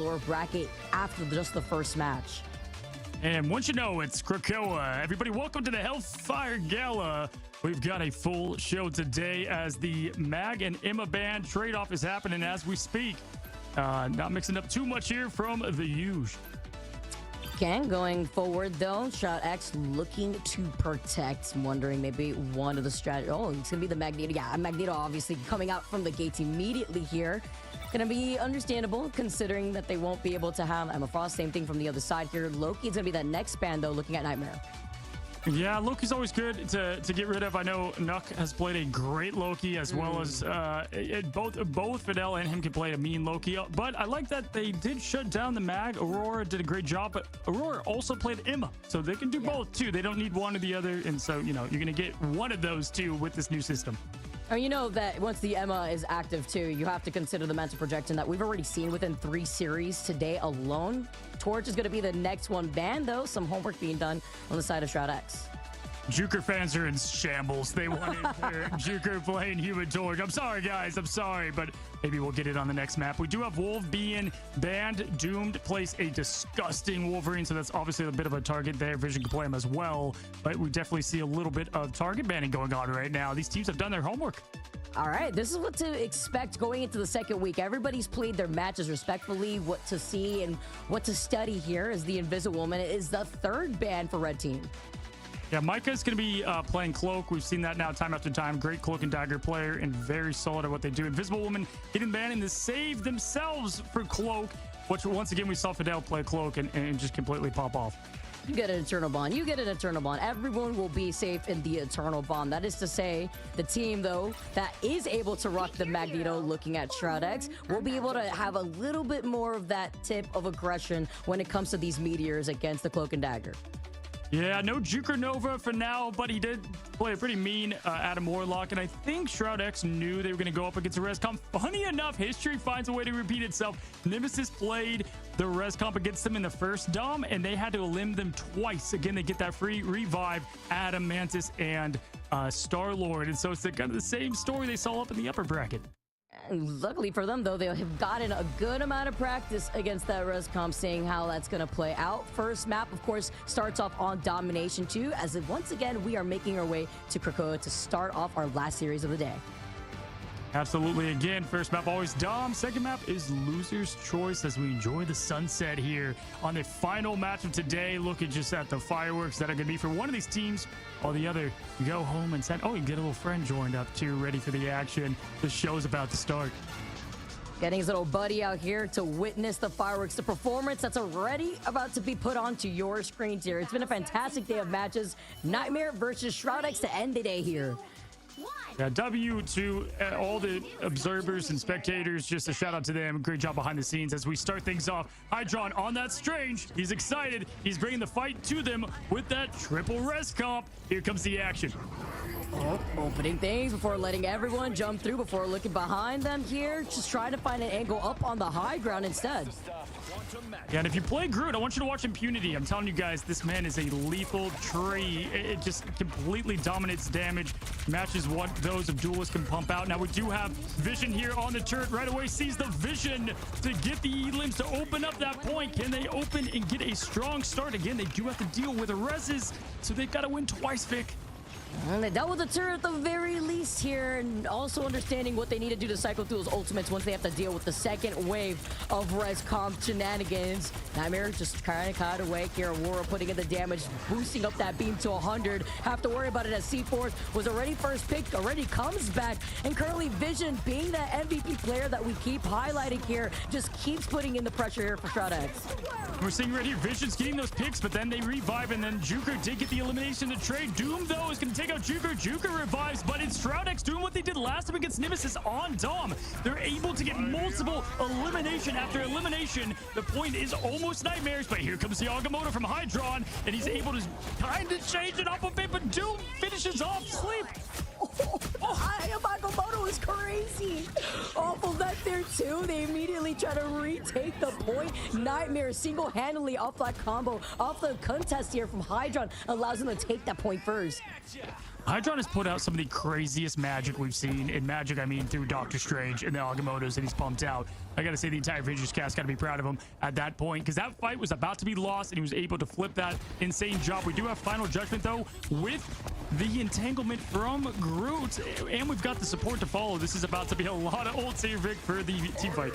lower bracket after just the first match. And once you know, it's Krakoa. Everybody, welcome to the Hellfire Gala. We've got a full show today as the MAG and EMER band trade-off is happening as we speak. Not mixing up too much here from the huge. Again, going forward though, Shroud X looking to protect. I'm wondering maybe one of the strategies. Oh, it's gonna be the Magneto. Yeah, Magneto obviously coming out from the gates immediately here. Gonna be understandable considering that they won't be able to have Emma Frost. Same thing from the other side here. Loki's gonna be that next band though, looking at Nightmare. Yeah, Loki's always good to get rid of. I know Nuck has played a great Loki as well as both Fidel and him can play a mean Loki. But I like that they did shut down the MAG. Aurora did a great job, but Aurora also played Emma, so they can do both too. They don't need one or the other, and so you know you're gonna get one of those two with this new system. Oh, you know that once the Emma is active too, you have to consider the mental projection that we've already seen within 3 series today alone. Torch is going to be the next one banned, though. Some homework being done on the side of Shroud X. Juker fans are in shambles. They wanted their Juker playing Human Torch. I'm sorry, guys. I'm sorry, but maybe we'll get it on the next map. We do have Wolf being banned. Doomed plays a disgusting Wolverine, so that's obviously a bit of a target there. Vision can play him as well, but we definitely see a little bit of target banning going on right now. These teams have done their homework. All right, this is what to expect going into the second week. Everybody's played their matches respectfully. What to see and what to study here is the Invisible Woman is the 3rd ban for Red Team. Yeah, Micah's going to be playing Cloak. We've seen that now time after time. Great Cloak and Dagger player and very solid at what they do. Invisible Woman getting banned and to save themselves for Cloak, which once again we saw Fidel play Cloak and just completely pop off. You get an Eternal Bond. You get an Eternal Bond. Everyone will be safe in the Eternal Bond. That is to say, the team, though, that is able to rock the Magneto looking at Shroud X will be able to have a little bit more of that tip of aggression when it comes to these meteors against the Cloak and Dagger. Yeah, no Juker Nova for now, but he did play a pretty mean Adam Warlock, and I think Shroud X knew they were going to go up against a res comp. Funny enough, history finds a way to repeat itself. Nemesis played the res comp against them in the first dom, and they had to eliminate them twice. Again, they get that free revive, Adam, Mantis, and Star-Lord, and so it's kind of the same story they saw up in the upper bracket. Luckily for them, though, they have gotten a good amount of practice against that res comp, seeing how that's going to play out. First map, of course, starts off on Domination 2, as if once again, we are making our way to Krakoa to start off our last series of the day. Absolutely. Again, first map always Dom. Second map is Loser's Choice as we enjoy the sunset here on the final match of today. Looking just at the fireworks that are going to be for one of these teams while the other go home and send. Oh, you get a little friend joined up too, ready for the action. The show's about to start. Getting his little buddy out here to witness the fireworks, the performance that's already about to be put onto your screens here. It's been a fantastic day of matches. Nightmare versus Shroud X to end the day here. Yeah, W to all the observers and spectators. Just a shout out to them. Great job behind the scenes as we start things off. Hydron on that Strange. He's excited. He's bringing the fight to them with that triple res comp. Here comes the action. Oh, opening things before letting everyone jump through, before looking behind them here. Just trying to find an angle up on the high ground instead. Yeah, and if you play Groot, I want you to watch Impunity. I'm telling you guys, this man is a lethal tree. It just completely dominates damage. Matches what those of Duelists can pump out. Now, we do have Vision here on the turret. Right away sees the Vision to get the E-limbs to open up that point. Can they open and get a strong start? Again, they do have to deal with the reses, so they've got to win twice, Vic. And they dealt with the turret at the very least here, and also understanding what they need to do to cycle through those ultimates once they have to deal with the second wave of res comp shenanigans. Nightmare just kind of caught away here. Aurora putting in the damage, boosting up that beam to 100. Have to worry about it as C4 was already first picked, already comes back, and currently Vision, being that MVP player that we keep highlighting here, just keeps putting in the pressure here for Shroud X. We're seeing right here, Vision's getting those picks, but then they revive, and then Juker did get the elimination to trade. Doom, though, is going to take out Juker. Juker revives, but it's Shroud X doing what they did last time against Nemesis on Dom. They're able to get multiple elimination after elimination. The point is almost Nightmares, but here comes the Agamotto from Hydron, and he's able to kind of change it up a bit, but Doom finishes off Sleep. Agamotto is crazy. Awful that there too. They immediately try to retake the point. Nightmare single-handedly off that combo, off the contest here from Hydron, allows him to take that point first. Hydron has put out some of the craziest magic we've seen. In magic, I mean through Doctor Strange and the Agamottos that he's pumped out. I gotta say the entire Avengers cast gotta be proud of him at that point, because that fight was about to be lost and he was able to flip that insane job. We do have final judgment though with the entanglement from Groot, and we've got the support to follow. This is about to be a lot of ults here, Vic, for the team fight.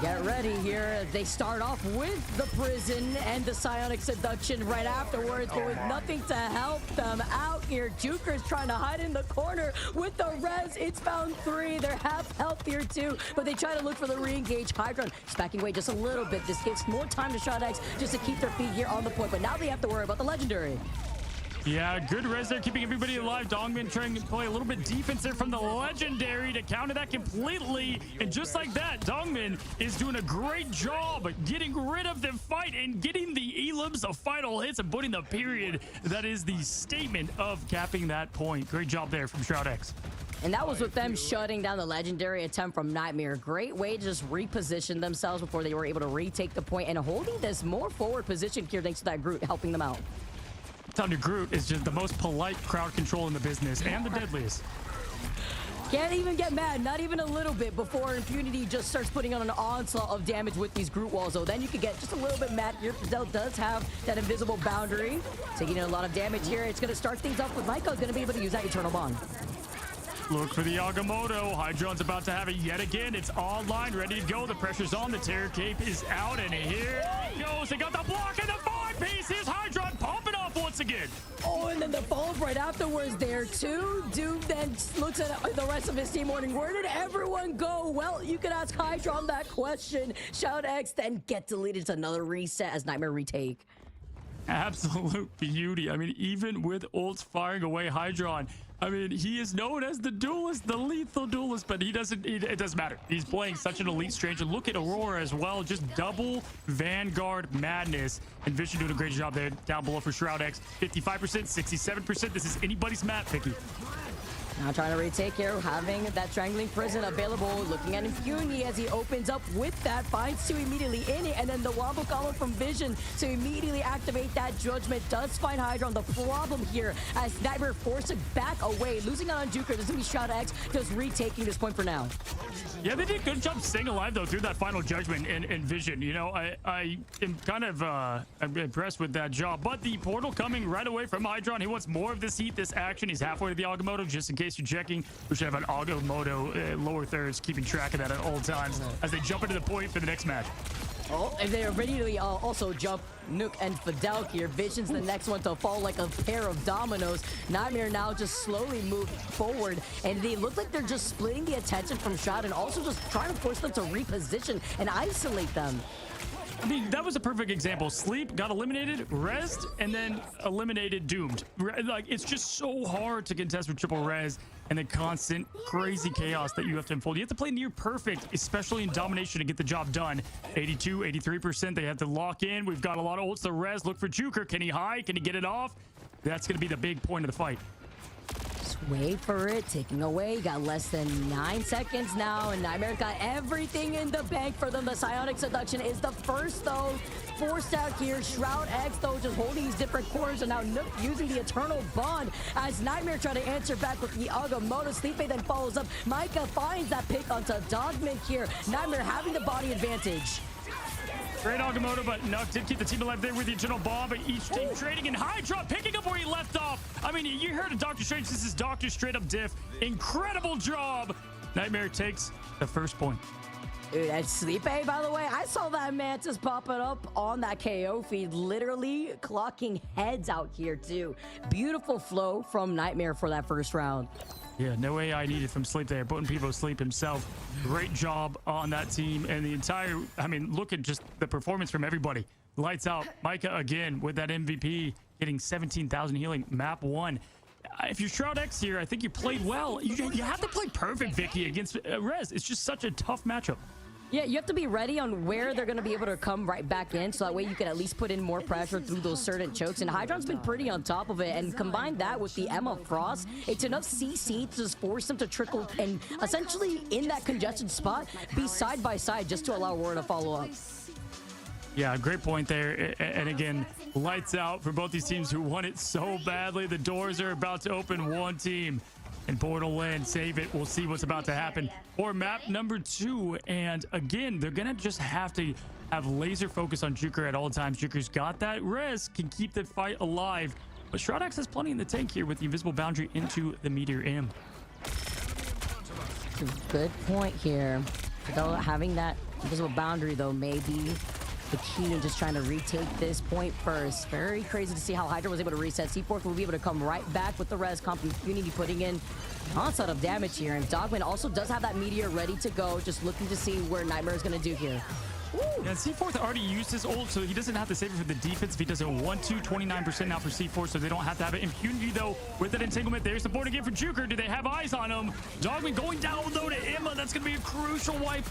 Get ready here. They start off with the prison and the psionic seduction right afterwards, but with nothing to help them out here. Juker's trying to hide in the corner with the res. It's found 3. They're half health here too, but they try to look for the re-engage. Hydron is backing away just a little bit. This gives more time to Shroud X just to keep their feet here on the point, but now they have to worry about the legendary. Yeah, good res there, keeping everybody alive. Dongmin trying to play a little bit defense there from the legendary to counter that completely. And just like that, Dongmin is doing a great job getting rid of the fight and getting the elims, the final hits, and putting the period. That is the statement of capping that point. Great job there from Shroud X. And that was with them shutting down the legendary attempt from NTMR. Great way to just reposition themselves before they were able to retake the point and holding this more forward position here thanks to that Groot helping them out. Thunder Groot is just the most polite crowd control in the business and the deadliest. Can't even get mad, not even a little bit, before Impunity just starts putting on an onslaught of damage with these Groot walls. So then you can get just a little bit mad here. Fidel does have that invisible boundary, taking in a lot of damage here. It's going to start things off with Micah going to be able to use that Eternal Bond. Look for the Agamotto. Hydron's about to have it yet again. It's online, ready to go. The pressure's on. The Terror Cape is out, and here it goes. They got the block and the 5-piece. Here's Hydron popping off once again. Oh, and then the falls right afterwards there, too. Doom then looks at the rest of his team wondering, where did everyone go? Well, you could ask Hydron that question. Shout X then get deleted. It's another reset as NTMR retake. Absolute beauty. I mean, even with ults firing away Hydron, I mean, he is known as the duelist, the lethal duelist, but it doesn't matter. He's playing such an elite stranger. Look at Aurora as well, just double Vanguard madness. And Vision doing a great job there down below for Shroud X. 55%, 67%. This is anybody's map, Vicky. Now trying to retake here, having that Strangling Prison available, looking at Impunity as he opens up with that, finds 2 immediately in it, and then the wobble column from Vision to immediately activate that Judgment does find Hydron. The problem here as NTMR forced it back away, losing out on Juker. This is going to be Shroud X just retaking this point for now. Yeah, they did a good job staying alive, though, through that final Judgment and Vision. You know, I am kind of I'm impressed with that job. But the portal coming right away from Hydron. He wants more of this heat, this action. He's halfway to the Agamotto, just in case you're checking. We should have an Agamotto lower thirds, keeping track of that at all times as they jump into the point for the next match. Oh, and they immediately also jump Nook and Fidel here. Vision's the next one to fall like a pair of dominoes. NTMR now just slowly move forward, and they look like they're just splitting the attention from Shroud and also just trying to force them to reposition and isolate them. I mean, that was a perfect example. Sleep got eliminated, Rezzed, and then eliminated Doomed. Like, it's just so hard to contest with triple res and the constant crazy chaos that you have to unfold. You have to play near perfect, especially in domination, to get the job done. 82, 83%. They have to lock in. We've got a lot of ults to res. Look for Juker. Can he hide? Can he get it off? That's going to be the big point of the fight. Wait for it, taking away. Got less than 9 seconds now, and NTMR got everything in the bank for them. The Psionic Seduction is the first, though, forced out here. Shroud X, though, just holding these different corners, and now Nook using the Eternal Bond as NTMR try to answer back with the Agamotto. Sleepy then follows up. Micah finds that pick onto Dogman here. NTMR having the body advantage. Great Agamotto, but Nook did keep the team alive there with the Eternal Bomb, but each team trading in Hydra, picking up where he left off. I mean, you heard of Doctor Strange. This is Doctor Straight Up Diff. Incredible job. NTMR takes the first point. Dude, that's Sleepy, by the way. I saw that Mantis popping up on that KO feed, literally clocking heads out here, too. Beautiful flow from NTMR for that first round. Yeah, no AI needed from Sleep there. Putting people to sleep himself. Great job on that team. And the entire, I mean, look at just the performance from everybody. Lights out. Micah again with that MVP, getting 17,000 healing. Map 1. If you're Shroud X here, I think you played well. You have to play perfect, Vicky, against Rez. It's just such a tough matchup. Yeah, you have to be ready on where they're going to be able to come right back in, so that way you can at least put in more pressure through those certain chokes. And Hydron's been pretty on top of it, and combine that with the Emma Frost, it's enough CC to just force them to trickle and essentially in that congested spot be side by side just to allow Aurora to follow up. Yeah, great point there. And again, lights out for both these teams who want it so badly. The doors are about to open. One team and portal in, save it. We'll see what's about to happen for map number 2. And again, they're gonna just have to have laser focus on Juker at all times. Juker's got that res, can keep the fight alive, but Shroud has plenty in the tank here with the invisible boundary into the Meteor M. Good point here. Though having that invisible boundary though may be the key in just trying to retake this point first. Very crazy to see how Hydra was able to reset. C4 will be able to come right back with the res comp. Unity putting in onslaught of damage here. And Dogman also does have that meteor ready to go, just looking to see where Nightmare is going to do here. Yeah, C4 already used his ult, so he doesn't have to save it for the defense if he doesn't want to. 29% now for C4, so they don't have to have it. Impunity, though, with that entanglement. There's the board again for Juker. Do they have eyes on him? Dogman going down, though, to Emma. That's going to be a crucial wipe.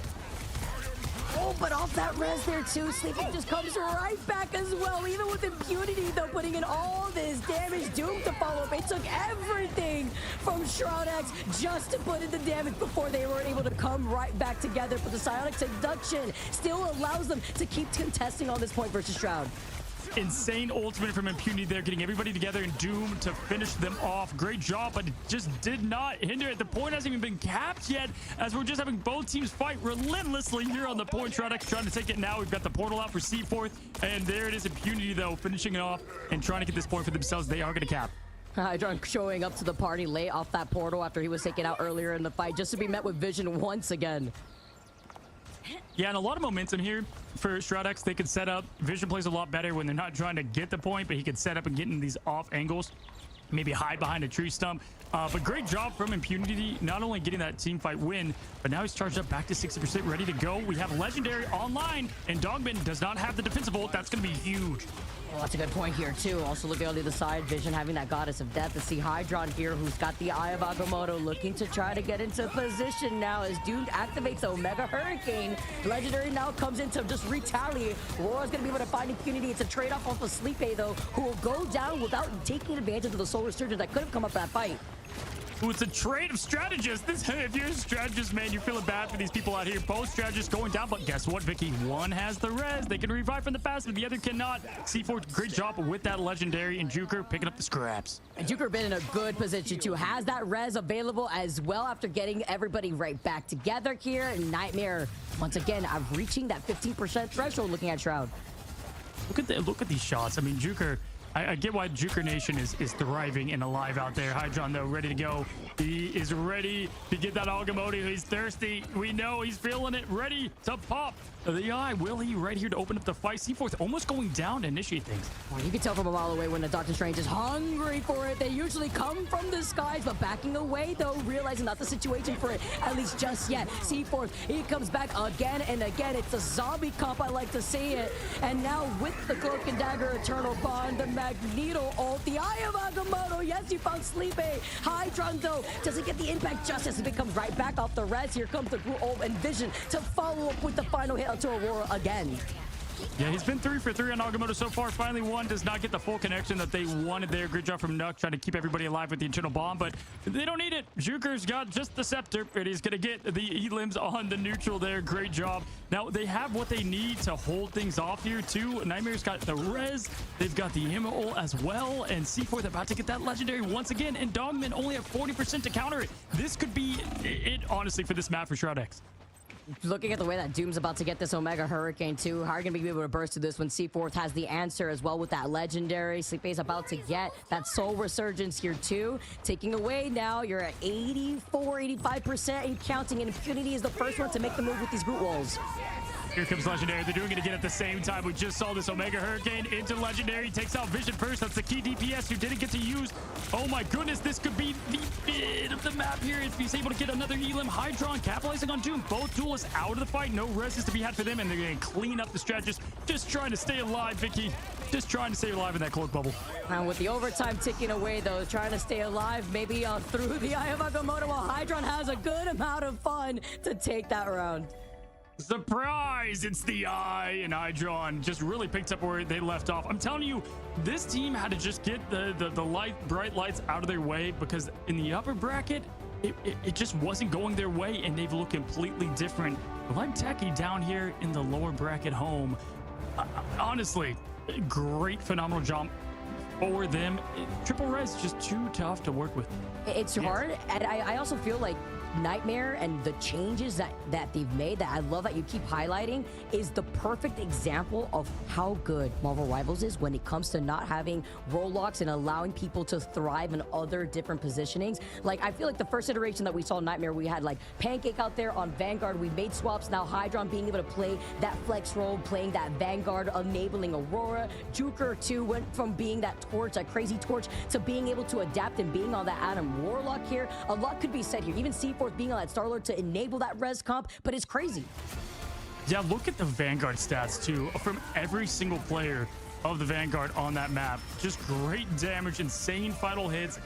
Oh, but off that res there too, Sleeping just comes right back as well. Even with Impunity, though, putting in all this damage, Doom to follow up. It took everything from Shroud X just to put in the damage before they were able to come right back together. But the Psionic Seduction still allows them to keep contesting on this point versus Shroud. Insane ultimate from Impunity there, getting everybody together and Doom to finish them off. Great job, but it just did not hinder it. The point hasn't even been capped yet, as we're just having both teams fight relentlessly here on the point. Shroud X trying to take it now. We've got the portal out for C4, and there it is. Impunity, though, finishing it off and trying to get this point for themselves. They are going to cap. Hydron showing up to the party late off that portal after he was taken out earlier in the fight, just to be met with Vision once again. Yeah, and a lot of momentum here for Shroud X. They could set up. Vision plays a lot better when they're not trying to get the point, but he could set up and get in these off angles. Maybe hide behind a tree stump. But great job from Impunity, not only getting that team fight win, but now he's charged up back to 60%, ready to go. We have Legendary online, and Dogman does not have the defensive ult. That's going to be huge. Well, that's a good point here, too. Also looking on the other side, Vision having that Goddess of Death to see Hydron here, who's got the Eye of Agamotto, looking to try to get into position now as Doom activates the Omega Hurricane. Legendary now comes in to just retaliate. Rora's going to be able to find Impunity. It's a trade-off off of Sleepy, though, who will go down without taking advantage of the Solar Surgeon that could have come up that fight. Ooh, it's a trade of strategists. If you're a strategist, man, you're feeling bad for these people out here. Both strategists going down, but guess what, Vicky? One has the res. They can revive from the fast, but the other cannot. C4, great job with that Legendary, and Juker picking up the scraps. And Juker been in a good position, too. Has that res available as well after getting everybody right back together here. And Nightmare, once again, reaching that 15% threshold looking at Shroud. Look at these shots. I mean, Juker... I get why Juker Nation is thriving and alive out there. Hydron, though, ready to go. He is ready to get that Agamotto. He's thirsty. We know he's feeling it. Ready to pop the eye. Will he right here to open up the fight? C4 almost going down to initiate things. Well, you can tell from a mile away when the Doctor Strange is hungry for it. They usually come from the skies, but backing away, though, realizing not the situation for it, at least just yet. C4, he comes back again and again. It's a zombie comp, I like to see it. And now with the Cloak and Dagger Eternal Bond, the Magneto ult, the Eye of Agamotto. Yes, you found Sleepy. Hydron, though, doesn't get the impact justice. It comes right back off the res. Here comes the ult and Vision to follow up with the final hit onto Aurora again. Yeah, he's been 3 for 3 on Agamotto so far. Finally, one does not get the full connection that they wanted there. Great job from Nuck trying to keep everybody alive with the internal bomb, but they don't need it. Juker's got just the scepter, and he's going to get the elims on the neutral there. Great job. Now, they have what they need to hold things off here, too. Nightmare's got the res. They've got the Emerald as well, and C4 about to get that Legendary once again, and Dogman only at 40% to counter it. This could be it, honestly, for this map for Shroud X. Looking at the way that Doom's about to get this Omega Hurricane too, how are you going to be able to burst through this when C4 has the answer as well with that Legendary? Sleepy's about to get that Soul Resurgence here too. Taking away now, you're at 84, 85% and counting, and Impunity is the first one to make the move with these Groot Walls. Here comes Legendary. They're doing it again at the same time. We just saw this Omega Hurricane into Legendary. Takes out Vision first. That's the key DPS you didn't get to use. Oh my goodness, this could be the bit of the map here if he's able to get another Elim. Hydron capitalizing on Doom. Both duelists out of the fight. No res is to be had for them, and they're going to clean up the strategist. Just trying to stay alive, Vicky. Just trying to stay alive in that cloak bubble. And with the overtime ticking away, though, trying to stay alive, maybe through the Eye of Agamotto, while Hydron has a good amount of fun to take that round. Surprise! It's the Eye, and Hydron just really picked up where they left off. I'm telling you, this team had to just get the bright lights out of their way, because in the upper bracket, it just wasn't going their way, and they've looked completely different. Like Techie down here in the lower bracket home. Honestly, great, phenomenal job for them. Triple Res is just too tough to work with. It's hard, and I also feel like Nightmare and the changes that they've made, that I love that you keep highlighting, is the perfect example of how good Marvel Rivals is when it comes to not having role locks and allowing people to thrive in other different positionings. Like, I feel like the first iteration that we saw in Nightmare, we had like Pancake out there on Vanguard. We made swaps. Now Hydron being able to play that flex role, playing that Vanguard, enabling Aurora. Juker too went from being that torch, that crazy torch, to being able to adapt and being on that Adam Warlock here. A lot could be said here. Even C4 being on that Star-Lord to enable that res comp, but it's crazy. Yeah, look at the Vanguard stats too from every single player of the Vanguard on that map. Just great damage, insane final hits.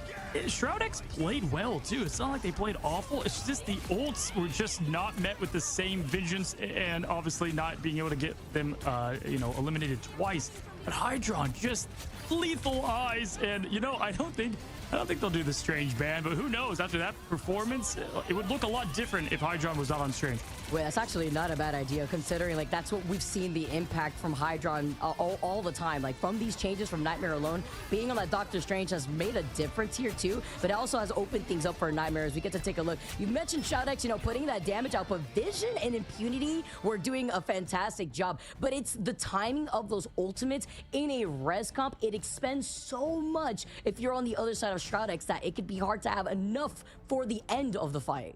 Shroud X played well too. It's not like they played awful. It's just the ults were just not met with the same vengeance, and obviously not being able to get them eliminated twice. But Hydron just lethal eyes, and I don't think they'll do the Strange ban, but who knows? After that performance, it would look a lot different if Hydron was not on Strange. Well, that's actually not a bad idea, considering like that's what we've seen the impact from Hydron all the time. Like from these changes from Nightmare alone, being on that Doctor Strange has made a difference here too, but it also has opened things up for Nightmare as we get to take a look. You mentioned Shroud X, putting that damage output. Vision and Impunity were doing a fantastic job, but it's the timing of those ultimates in a res comp. It expends so much if you're on the other side of Shroud X that it could be hard to have enough for the end of the fight.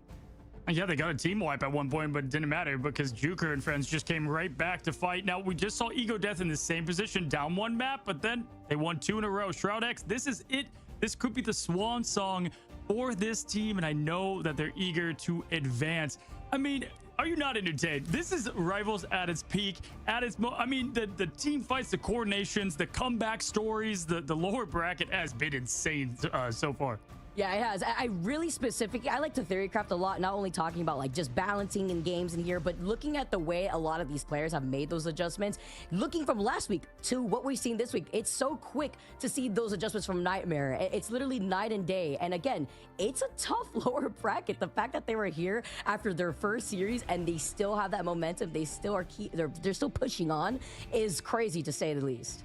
Yeah, they got a team wipe at one point, but it didn't matter because Juker and friends just came right back to fight. Now, we just saw Ego Death in the same position, down one map, but then they won 2 in a row. Shroud X, this is it. This could be the swan song for this team, and I know that they're eager to advance. I mean, are you not entertained? This is Rivals at its peak, at its the team fights, the coordinations, the comeback stories, the lower bracket has been insane so far. Yeah, it has. I really specifically, I like to theorycraft a lot, not only talking about like just balancing in games in here, but looking at the way a lot of these players have made those adjustments. Looking from last week to what we've seen this week, it's so quick to see those adjustments from Nightmare. It's literally night and day. And again, it's a tough lower bracket. The fact that they were here after their first series and they still have that momentum, they still are they're still pushing on, is crazy to say the least.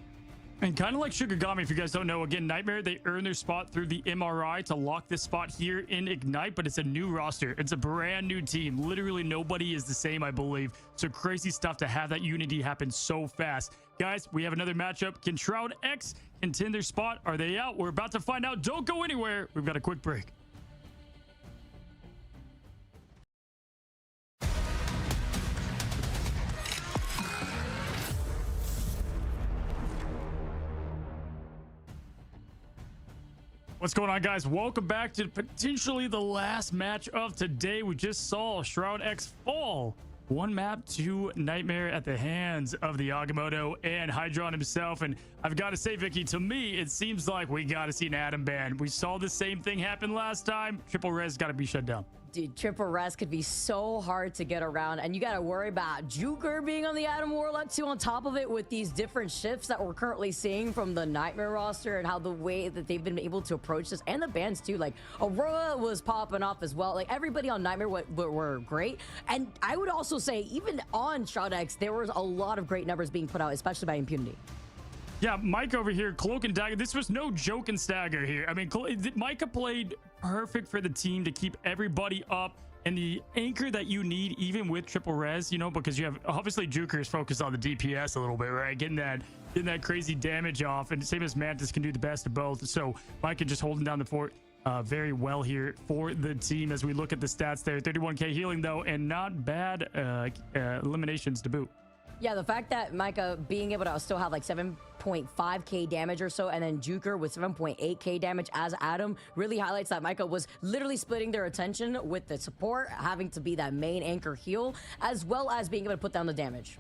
And kind of like Shugagami, if you guys don't know, again, Nightmare, they earn their spot through the MRI to lock this spot here in Ignite, but it's a new roster. It's a brand new team. Literally nobody is the same, I believe. So crazy stuff to have that unity happen so fast. Guys, we have another matchup. Can Shroud X contend their spot? Are they out? We're about to find out. Don't go anywhere. We've got a quick break. What's going on, guys? Welcome back to potentially the last match of today. We just saw Shroud X fall one map to Nightmare at the hands of the Agamotto and Hydron himself. And I've got to say, Vicky, to me, it seems like we got to see an Adam ban. We saw the same thing happen last time. Triple Res got to be shut down. Dude, triple res could be so hard to get around, and you got to worry about Juker being on the Adam Warlock too on top of it, with these different shifts that we're currently seeing from the Nightmare roster and how the way that they've been able to approach this, and the bans too. Like Aurora was popping off as well. Like everybody on Nightmare were great, and I would also say even on Shroud X there was a lot of great numbers being put out, especially by Impunity. Yeah, Mike over here, Cloak and Dagger. This was no joke and stagger here. I mean, Micah played perfect for the team to keep everybody up, and the anchor that you need, even with triple res, because you have obviously Juker's focused on the DPS a little bit, right? Getting that crazy damage off, and same as Mantis can do the best of both. So Micah just holding down the fort very well here for the team as we look at the stats there. 31k healing though, and not bad eliminations to boot. Yeah, the fact that Micah being able to still have like 7.5k damage or so, and then Juker with 7.8k damage as Adam, really highlights that Micah was literally splitting their attention with the support, having to be that main anchor heal, as well as being able to put down the damage.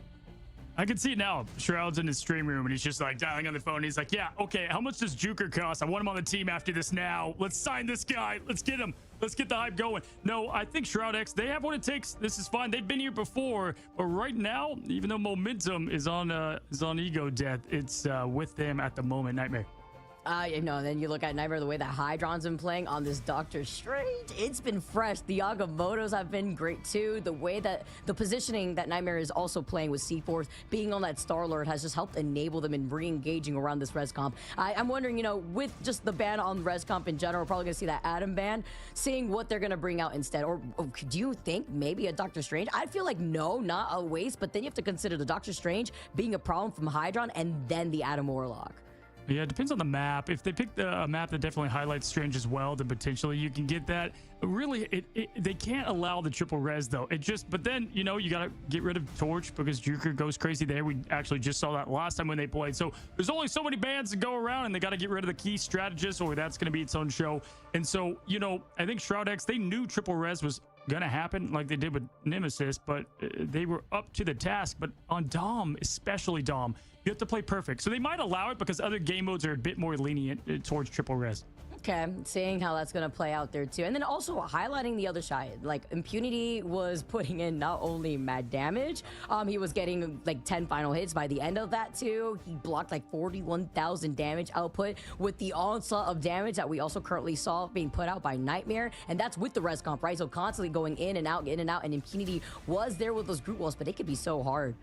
I can see it now. Shroud's in his stream room and he's just like dialing on the phone. He's like, yeah, okay, how much does Juker cost? I want him on the team after this now. Let's sign this guy. Let's get him. Let's get the hype going. No, I think Shroud X, they have what it takes. This is fine. They've been here before, but right now, even though momentum is on Ego Death, it's with them at the moment, Nightmare. You know, then you look at Nightmare, the way that Hydron's been playing on this Doctor Strange, it's been fresh. The Agamottos have been great too. The way that the positioning that Nightmare is also playing with C4, being on that Star-Lord has just helped enable them in re-engaging around this res comp. I'm wondering, you know, with just the ban on res comp in general, we're probably gonna see that Adam ban, seeing what they're gonna bring out instead. Or do you think maybe a Doctor Strange? I feel like no, not a waste, but then you have to consider the Doctor Strange being a problem from Hydron and then the Adam Warlock. Yeah, it depends on the map. If they pick a map that definitely highlights Strange as well, then potentially you can get that. Really, they can't allow the triple res though. But then, you know, you got to get rid of Torch because Juker goes crazy there. We actually just saw that last time when they played. So there's only so many bans to go around, and they got to get rid of the key strategist, or that's going to be its own show. And so, you know, I think Shroud X, they knew triple res was gonna happen like they did with Nemesis, but they were up to the task. But on Dom, especially Dom, you have to play perfect. So they might allow it because other game modes are a bit more lenient towards triple res. Okay, seeing how that's going to play out there too. And then also highlighting the other side. Like, Impunity was putting in not only mad damage, he was getting like 10 final hits by the end of that too. He blocked like 41,000 damage output with the onslaught of damage that we also currently saw being put out by Nightmare. And that's with the res comp, right? So constantly going in and out, and Impunity was there with those Groot walls, but it could be so hard.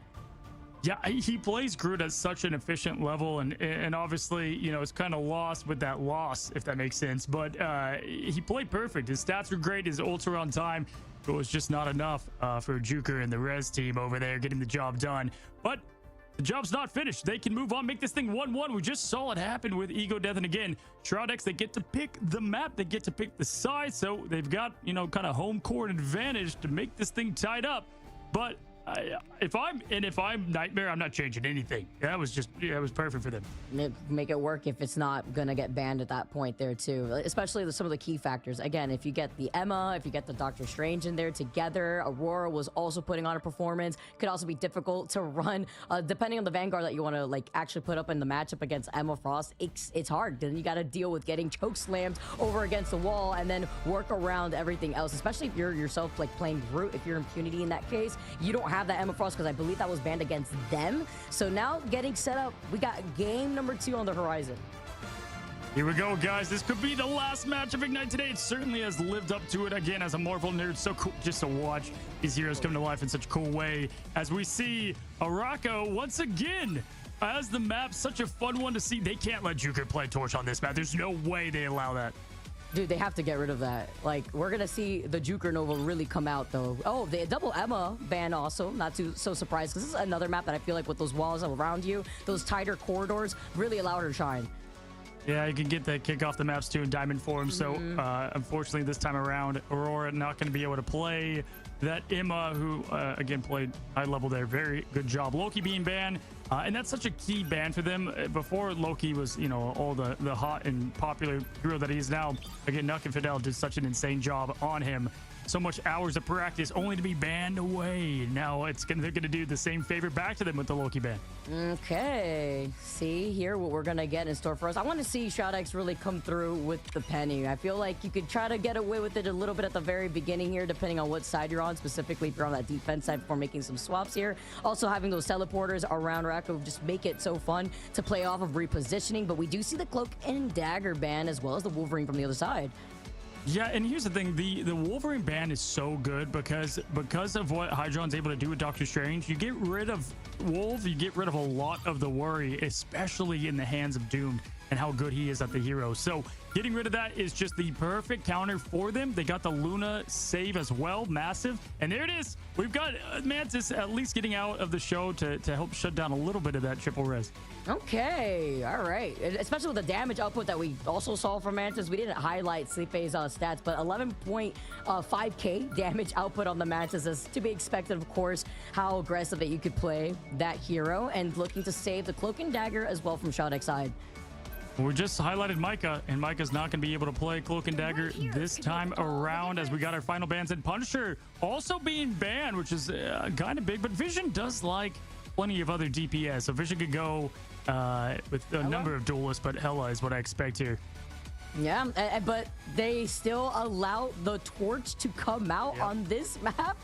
Yeah, he plays Groot at such an efficient level, and obviously, you know, it's kind of lost with that loss, if that makes sense. But he played perfect. His stats were great. His ults were on time. It was just not enough for Juker and the res team over there getting the job done. But the job's not finished. They can move on, make this thing 1-1. We just saw it happen with Ego Death, and again, Shroud X, they get to pick the map. They get to pick the side, so they've got, you know, kind of home court advantage to make this thing tied up. But if I'm Nightmare, I'm not changing anything. That was perfect for them. Make it work if it's not gonna get banned at that point there too. Especially some of the key factors. Again, if you get the Emma, if you get the Doctor Strange in there together, Aurora was also putting on a performance. Could also be difficult to run, depending on the Vanguard that you want to like actually put up in the matchup against Emma Frost. It's hard. Then you got to deal with getting choke slammed over against the wall and then work around everything else. Especially if you're yourself like playing Groot. If you're Impunity in that case, you don't have that Emma Frost because I believe that was banned against them. So now getting set up, we got game number 2 on the horizon. Here we go, guys. This could be the last match of Ignite today. It certainly has lived up to it. Again, as a Marvel nerd, so cool just to watch these heroes come to life in such a cool way. As we see Arako once again as the map, such a fun one to see. They can't let Juker play Torch on this map. There's no way they allow that. Dude, they have to get rid of that. Like, we're gonna see the Juker Nova really come out, though. Oh, the double Emma ban also. Not so surprised, because this is another map that I feel like with those walls around you, those tighter corridors, really allow her to shine. Yeah, you can get that kick off the maps too in diamond form. So, unfortunately, this time around, Aurora not going to be able to play that Emma, who, again, played high level there. Very good job. Loki being banned. And that's such a key ban for them. Before Loki was, you know, all the hot and popular hero that he is now. Again, Nuck and Fidel did such an insane job on him. So much hours of practice only to be banned away. Now they're gonna do the same favor back to them with the Loki ban. Okay, see here what we're gonna get in store for us. I want to see Shroud X really come through with the penny. I feel like you could try to get away with it a little bit at the very beginning here, depending on what side you're on. Specifically, if you're on that defense side, before making some swaps here. Also, having those teleporters around Racco just make it so fun to play off of repositioning. But we do see the Cloak and Dagger ban as well as the Wolverine from the other side. Yeah, and here's the thing, the Wolverine ban is so good because of what Hydron's able to do with Doctor Strange. You get rid of Wolf, you get rid of a lot of the worry, especially in the hands of Doomed and how good he is at the hero. So getting rid of that is just the perfect counter for them. They got the Luna save as well, massive. And there it is. We've got Mantis at least getting out of the show to help shut down a little bit of that triple res. Okay, all right. Especially with the damage output that we also saw from Mantis. We didn't highlight Sleepy's stats, but 11.5k damage output on the Mantis is to be expected, of course, how aggressive that you could play that hero, and looking to save the Cloak and Dagger as well from Shroud X side. We just highlighted Micah, and Micah's not going to be able to play Cloak and Dagger this time around as we got our final bans. And Punisher also being banned, which is kind of big, but Vision does like plenty of other DPS. So Vision could go with a number of duelists, but Hela is what I expect here. Yeah, but they still allow the Torch to come out on this map.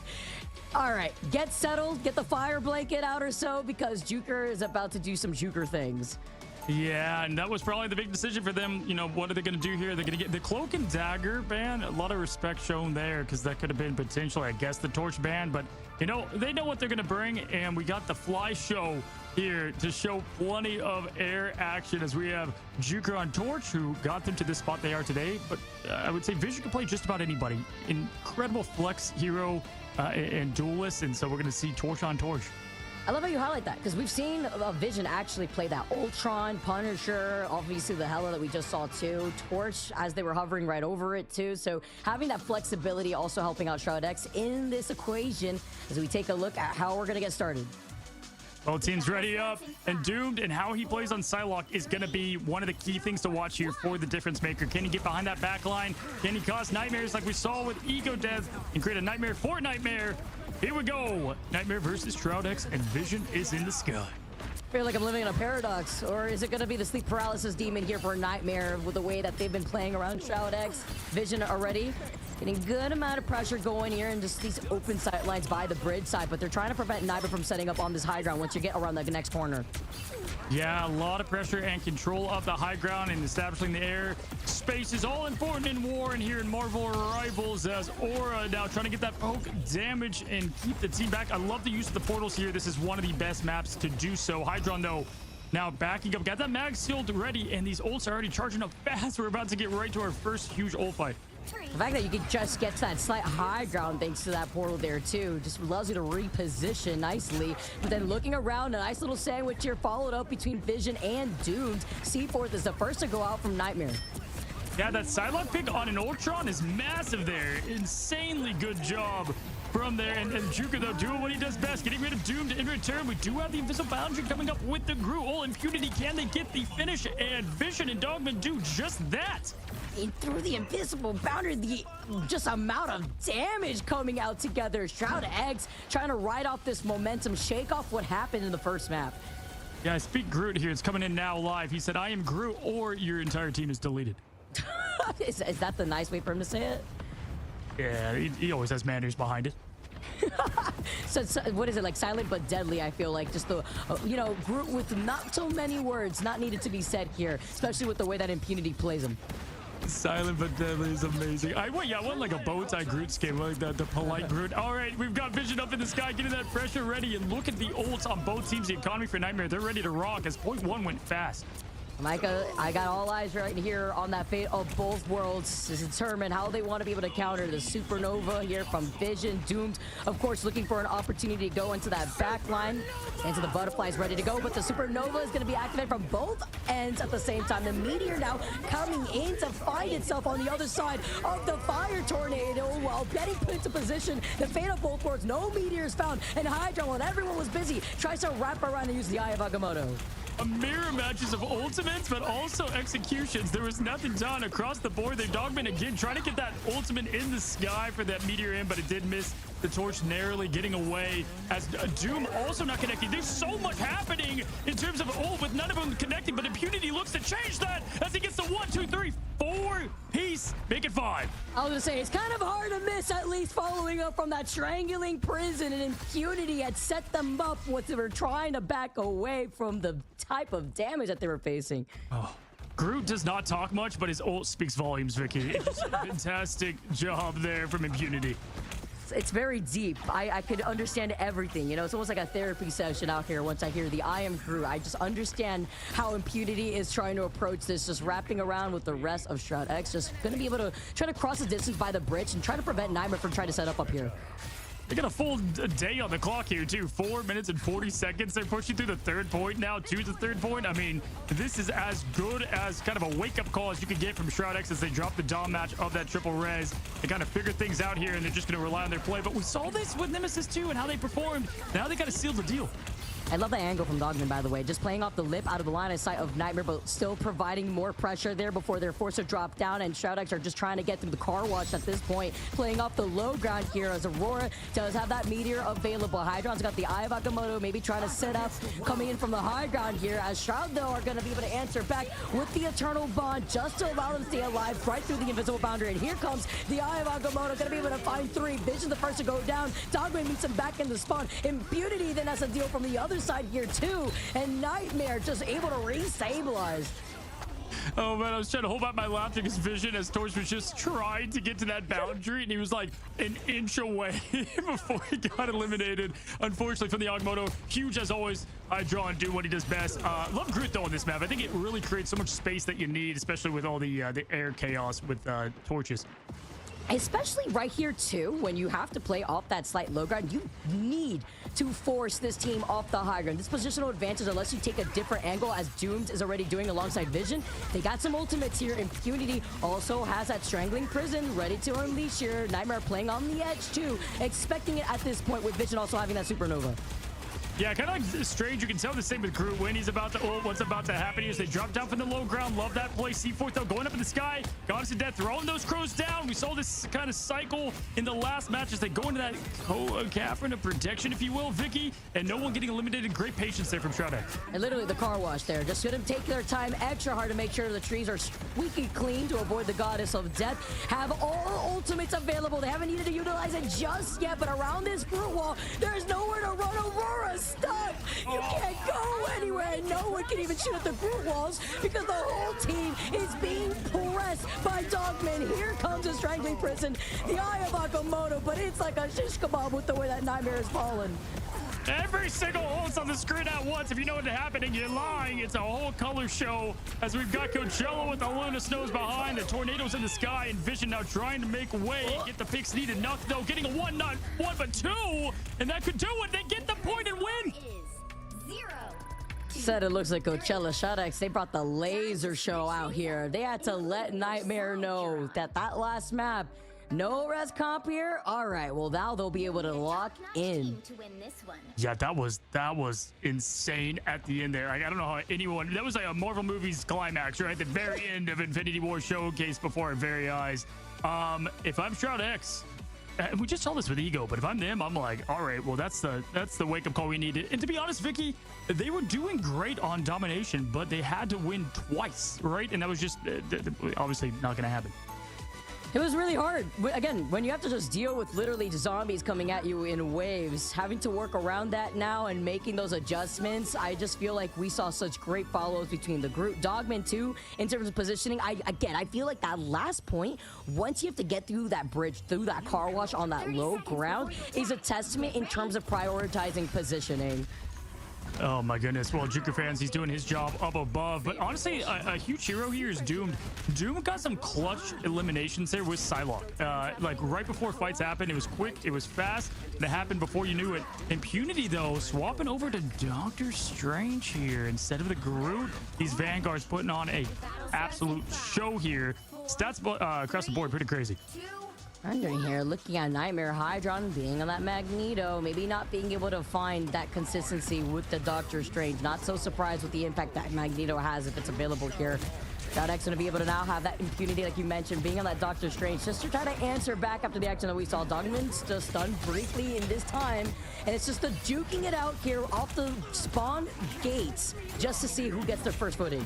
All right, get settled, get the fire blanket out or so, because Juker is about to do some Juker things. Yeah, and that was probably the big decision for them. You know, what are they going to do here? They're going to get the cloak and dagger ban. A lot of respect shown there because that could have been potentially, I guess, the torch ban. But, you know, they know what they're going to bring. And we got the fly show here to show plenty of air action as we have Juker on torch, who got them to this spot they are today. But I would say Vision can play just about anybody. Incredible flex hero and duelist. And so we're going to see torch on torch. I love how you highlight that because we've seen Vision actually play that Ultron, Punisher, obviously the Hela that we just saw too, Torch as they were hovering right over it too. So having that flexibility also helping out Shroud X in this equation as we take a look at how we're going to get started. Both teams ready up, and Doomed and how he plays on Psylocke is going to be one of the key things to watch here for the difference maker. Can he get behind that back line? Can he cause nightmares like we saw with Ego Death and create a nightmare for Nightmare? Here we go. Nightmare versus Shroud X, and Vision is in the sky. I feel like I'm living in a paradox, or is it going to be the sleep paralysis demon here for Nightmare with the way that they've been playing around Shroud X? Vision already getting good amount of pressure going here and just these open sight lines by the bridge side, but they're trying to prevent Nightmare from setting up on this high ground once you get around the next corner. Yeah, a lot of pressure and control of the high ground and establishing the air space is all important in war, and here in Marvel Rivals as Aura now trying to get that poke damage and keep the team back. I love the use of the portals here. This is one of the best maps to do so. Hydron though now backing up, got that mag shield ready, and these ults are already charging up fast. We're about to get right to our first huge ult fight. The fact that you can just get to that slight high ground thanks to that portal there too just allows you to reposition nicely. But then looking around, a nice little sandwich here followed up between Vision and Doomed. Seaforth is the first to go out from Nightmare. Yeah, that Psylocke pick on an Ultron is massive there. Insanely good job from there. And Juker, though, doing what he does best, getting rid of Doomed in return. We do have the Invisible Boundary coming up with the Gruul. Impunity, can they get the finish? And Vision and Dogman do just that. And through the Invisible Boundary, the just amount of damage coming out together. Shroud X trying to ride off this momentum, shake off what happened in the first map. Yeah, I speak Groot here. It's coming in now live. He said, I am Groot, or your entire team is deleted. Is that the nice way for him to say it? Yeah, he always has manners behind it. So what is it, like silent but deadly? I feel like just the you know, Groot with not so many words not needed to be said here, especially with the way that Impunity plays him. Silent but deadly is amazing. I want like a bow tie Groot skin, like the polite Groot. All right, we've got Vision up in the sky, getting that pressure ready, and look at the ults on both teams. The economy for Nightmare, they're ready to rock as point one went fast. Micah, I got all eyes right here on that fate of both worlds to determine how they want to be able to counter the Supernova here from Vision. Doomed, of course, looking for an opportunity to go into that back line. Into the Butterflies ready to go, but the Supernova is going to be activated from both ends at the same time. The Meteor now coming in to find itself on the other side of the Fire Tornado while getting put into position. The fate of both worlds, no Meteors found, and Hydra, when everyone was busy, tries to wrap around and use the Eye of Agamotto. A mirror matches of ultimates, but also executions. There was nothing done across the board. They Dogman again trying to get that ultimate in the sky for that meteor in, but it did miss. The torch narrowly getting away as Doom also not connecting. There's so much happening in terms of ult with none of them connecting, but Impunity looks to change that as he gets the 1, 2, 3, 4 piece. Make it 5. I was gonna say, it's kind of hard to miss, at least following up from that strangling prison, and Impunity had set them up what they were trying to back away from the type of damage that they were facing. Oh. Groot does not talk much, but his ult speaks volumes, Vicky. It's a fantastic job there from Impunity. It's very deep. I could understand everything. You know, it's almost like a therapy session out here once I hear the I am Groot. I just understand how Impunity is trying to approach this, just wrapping around with the rest of Shroud X. Just going to be able to try to cross the distance by the bridge and try to prevent Nightmare from trying to set up here. They got a full day on the clock here, too. 4 minutes and 40 seconds. They're pushing through the third point now to the third point. I mean, this is as good as kind of a wake-up call as you could get from Shroud X as they drop the dom match of that triple res. They kind of figure things out here, and they're just going to rely on their play. But we saw this with Nemesis, too, and how they performed. Now they got to seal the deal. I love the angle from Dogman, by the way. Just playing off the lip out of the line of sight of Nightmare, but still providing more pressure there before they're forced to drop down. And Shroud X are just trying to get through the car wash at this point. Playing off the low ground here as Aurora does have that meteor available. Hydron's got the Eye of Agamotto, maybe trying to set up, coming in from the high ground here. As Shroud, though, are going to be able to answer back with the Eternal Bond just to allow them to stay alive right through the Invisible Boundary. And here comes the Eye of Agamotto, going to be able to find 3. Vision the first to go down. Dogman meets him back in the spawn. Impunity then has a deal from the other other side here too, and Nightmare just able to re-stabilize. Oh man, I was trying to hold back my laughter because Vision as Torch was just trying to get to that boundary and he was like an inch away before he got eliminated. Unfortunately from the Agamotto, huge as always. Hydra and do what he does best. Love Groot though on this map. I think it really creates so much space that you need, especially with all the air chaos with torches. Especially right here too, when you have to play off that slight low ground, you need to force this team off the high ground. This positional advantage, unless you take a different angle, as Doomed is already doing alongside Vision. They got some ultimates here. Impunity also has that Strangling Prison ready to unleash here. Nightmare playing on the edge too, expecting it at this point with Vision also having that Supernova. Yeah, kind of like Strange. You can tell the same with Groot when he's about to ult. What's about to happen here is they drop down from the low ground. Love that play. C4 though going up in the sky. Goddess of Death throwing those crows down. We saw this kind of cycle in the last match as they go into that cavern of protection, if you will, Vicky, and no one getting eliminated. Great patience there from Shroud. And literally the car wash there. Just gonna take their time extra hard to make sure the trees are squeaky clean to avoid the Goddess of Death. Have all ultimates available. They haven't needed to utilize it just yet, but around this brute wall, there's nowhere to run. Aurora stuck. You can't go anywhere, and no one can even shoot at the brute walls because the whole team is being pressed by Dogman. Here comes a Strangling Prison, the Eye of Agamotto, but it's like a shish kebab with the way that Nightmare has fallen. Every single ult's on the screen at once. If you know what's happening, you're lying. It's a whole color show as we've got Coachella with the Luna Snows behind, the tornadoes in the sky, and Vision now trying to make way, get the picks needed. Enough though, getting a one, not one, but two, and that could do it. They get the point and win. Said it looks like Coachella. Shodex, they brought the laser show out here. They had to let Nightmare know that last map, no res comp here. All right, well now they'll be able to lock in. Yeah, that was insane at the end there. I don't know how anyone. That was like a Marvel movies climax, right? The very end of Infinity War showcase before our very eyes. If I'm Shroud X. We just saw this with Ego, but if I'm them, I'm like, all right, well, that's the wake-up call we needed. And to be honest, Vicky, they were doing great on domination, but they had to win twice, right? And that was just obviously not going to happen. It was really hard. Again, when you have to just deal with literally zombies coming at you in waves, having to work around that now and making those adjustments, I just feel like we saw such great follows between the group. Dogman too, in terms of positioning. I feel like that last point, once you have to get through that bridge, through that car wash on that low ground, is a testament in terms of prioritizing positioning. Oh my goodness. Well, Juker fans, he's doing his job up above. But honestly, a huge hero here is Doomed. Doomed got some clutch eliminations there with Psylocke. Like right before fights happened, it was quick, it was fast. That happened before you knew it. Impunity, though, swapping over to Doctor Strange here instead of the Groot. These Vanguards putting on a absolute show here. Stats across the board, pretty crazy. Wondering here, looking at Nightmare, Hydron being on that Magneto, maybe not being able to find that consistency with the Doctor Strange. Not so surprised with the impact that Magneto has if it's available here. Shroud's going to be able to now have that impunity, like you mentioned, being on that Doctor Strange, just to try to answer back after the action that we saw. Dogman's just stunned briefly in this time, and it's just the duking it out here off the spawn gates just to see who gets their first footing.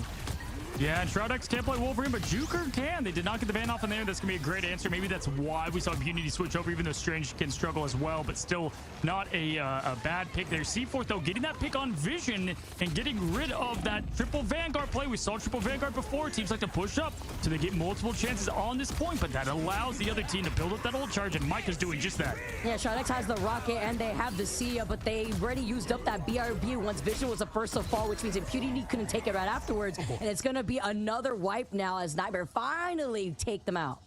Yeah, and Shroud X can't play Wolverine, but Juker can. They did not get the ban off in there. That's going to be a great answer. Maybe that's why we saw Impunity switch over, even though Strange can struggle as well, but still not a bad pick there. C4, though, getting that pick on Vision and getting rid of that triple Vanguard play. We saw triple Vanguard before. Teams like to push up, so they get multiple chances on this point, but that allows the other team to build up that ult charge, and Mike is doing just that. Yeah, Shroud X has the rocket, and they have the Sia, but they already used up that BRB once Vision was the first to fall, which means Impunity couldn't take it right afterwards, and it's going to be another wipe now as Nightmare finally take them out.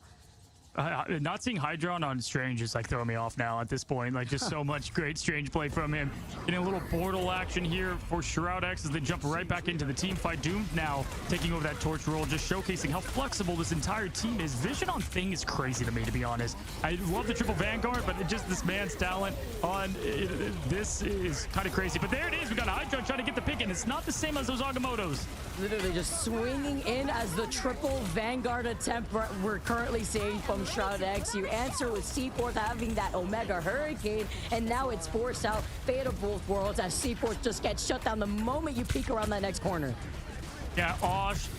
Not seeing Hydron on Strange is like throwing me off now at this point. Like just so much great Strange play from him. Getting a little portal action here for Shroud X as they jump right back into the team fight. Doomed now taking over that torch role, just showcasing how flexible this entire team is. Vision on Thing is crazy to me, to be honest. I love the triple Vanguard, but just this man's talent on this is kind of crazy. But there it is. We got Hydron trying to get the pick, and it's not the same as those Agamottos. Literally just swinging in as the triple Vanguard attempt we're currently seeing from Shroud X. You answer with C4 having that Omega Hurricane, and now it's forced out. Fate of both worlds as C4 just gets shut down the moment you peek around that next corner. Yeah,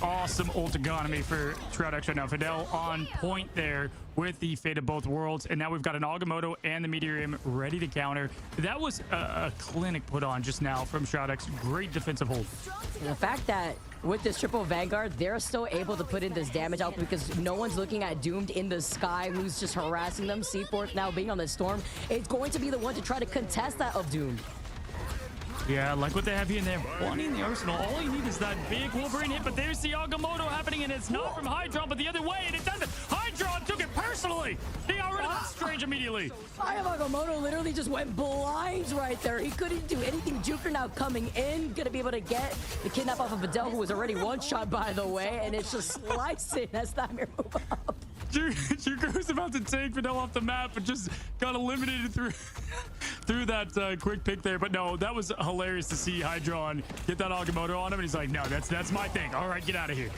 awesome ult economy for Shroud X right now. Fidel on point there with the Fate of Both Worlds. And now we've got an Agamotto and the Meteorium ready to counter. That was a clinic put on just now from Shroud X. Great defensive hold. And the fact that with this triple Vanguard, they're still able to put in this damage output because no one's looking at Doomed in the sky who's just harassing them. C4 now being on the Storm, it's going to be the one to try to contest that of Doomed. Yeah, like what they have here and there. Plenty in the arsenal. All you need is that big Wolverine hit, but there's the Agamotto happening, and it's not from Hydron, but the other way, and it doesn't. Hydron took it personally. He got rid of that Strange immediately. Agamotto literally just went blind right there. He couldn't do anything. Juker now coming in, gonna be able to get the kidnap off of Fidel, who was already one shot, by the way, and it's just slicing as NTMR move up. Juker was about to take Fidel off the map, but just got eliminated through that quick pick there. But no, that was hilarious to see Hydron get that Agamotto on him, and he's like, no, that's my thing. All right, get out of here.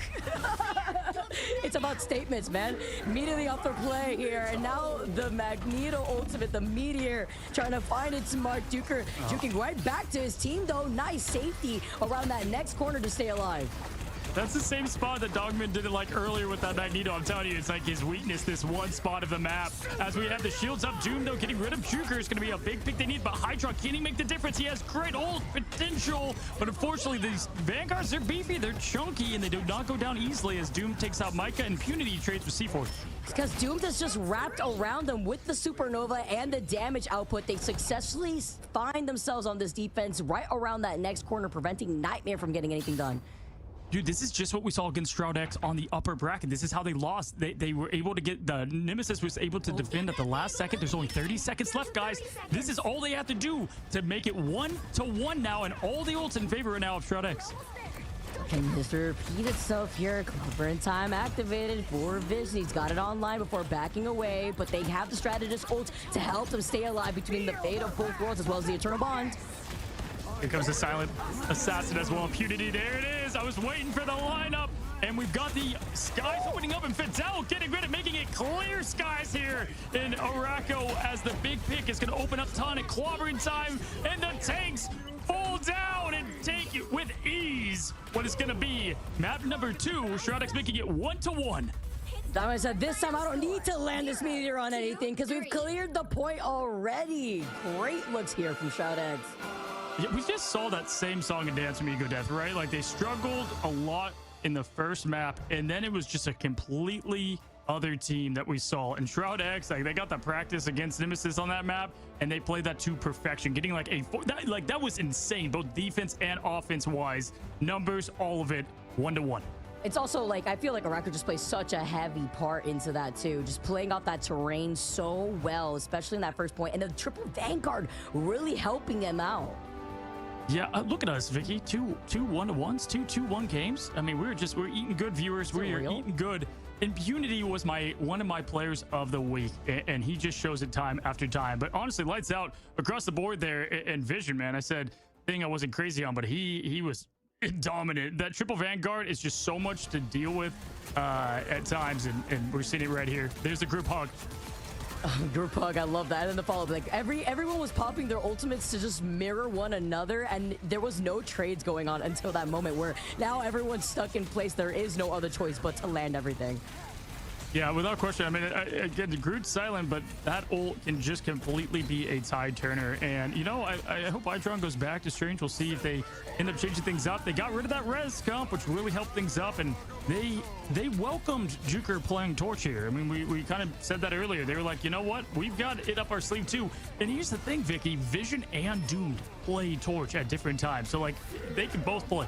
It's about statements, man. Immediately off the play here, and now the Magneto ultimate, the Meteor, trying to find its mark. Juker juking right back to his team, though. Nice safety around that next corner to stay alive. That's the same spot that Dogman did it like earlier with that Magneto. I'm telling you, it's like his weakness, this one spot of the map. As we have the shields up, Doom, though, getting rid of Juker is going to be a big pick they need, but Hydra, can he make the difference? He has great ult potential, but unfortunately, these Vanguards, they're beefy, they're chunky, and they do not go down easily as Doom takes out Micah, and Impunity trades with C4. Because Doomed has just wrapped around them with the Supernova and the damage output. They successfully find themselves on this defense right around that next corner, preventing NTMR from getting anything done. Dude, this is just what we saw against Shroud X on the upper bracket. This is how they lost. They were able to get the Nemesis was able to defend at the last second. There's only 30 seconds left, guys. This is all they have to do to make it 1-1 now, and all the ults in favor now of Shroud X. Can this repeat itself here? Clover in time activated for Vision. He's got it online before backing away, but they have the strategist ult to help them stay alive between the Fate of Both Worlds as well as the Eternal Bond. Here comes the silent assassin as well. Impunity, there it is. I was waiting for the lineup. And we've got the skies opening up, and Fidel getting rid of making it clear skies here in Araco as the big pick is going to open up ton and clobbering time. And the tanks fall down and take it with ease. What is going to be map number 2. Shroud X making it 1-1. I said, this time I don't need to land this meteor on anything because we've cleared the point already. Great looks here from Shroud X. Yeah, we just saw that same song and dance from Ego Death, right? Like they struggled a lot in the first map, and then it was just a completely other team that we saw. And Shroud X, like they got the practice against Nemesis on that map, and they played that to perfection, getting like that was insane, both defense and offense wise. Numbers, all of it, 1-1. It's also like, I feel like Araco just plays such a heavy part into that too. Just playing off that terrain so well, especially in that first point. And the triple Vanguard really helping them out. Yeah, look at us, Vicky. Two 1-1s, 2-2-1 games. I mean, we're eating good, viewers. We're eating good. Impunity was one of my players of the week, and he just shows it time after time. But honestly, lights out across the board there. And Vision, man, I said thing I wasn't crazy on, but he was dominant. That triple Vanguard is just so much to deal with at times, and we're seeing it right here. There's the group hug. Group hug, I love that. And then the follow-up, like everyone was popping their ultimates to just mirror one another, and there was no trades going on until that moment where now everyone's stuck in place. There is no other choice but to land everything. Yeah, without question. I mean, again, Groot's silent, but that ult can just completely be a tide turner. And, you know, I hope Idron goes back to Strange. We'll see if they end up changing things up. They got rid of that res comp, which really helped things up. And they welcomed Juker playing Torch here. I mean, we kind of said that earlier. They were like, you know what? We've got it up our sleeve, too. And here's the thing, Vicky. Vision and Doomed play Torch at different times. So, like, they can both play.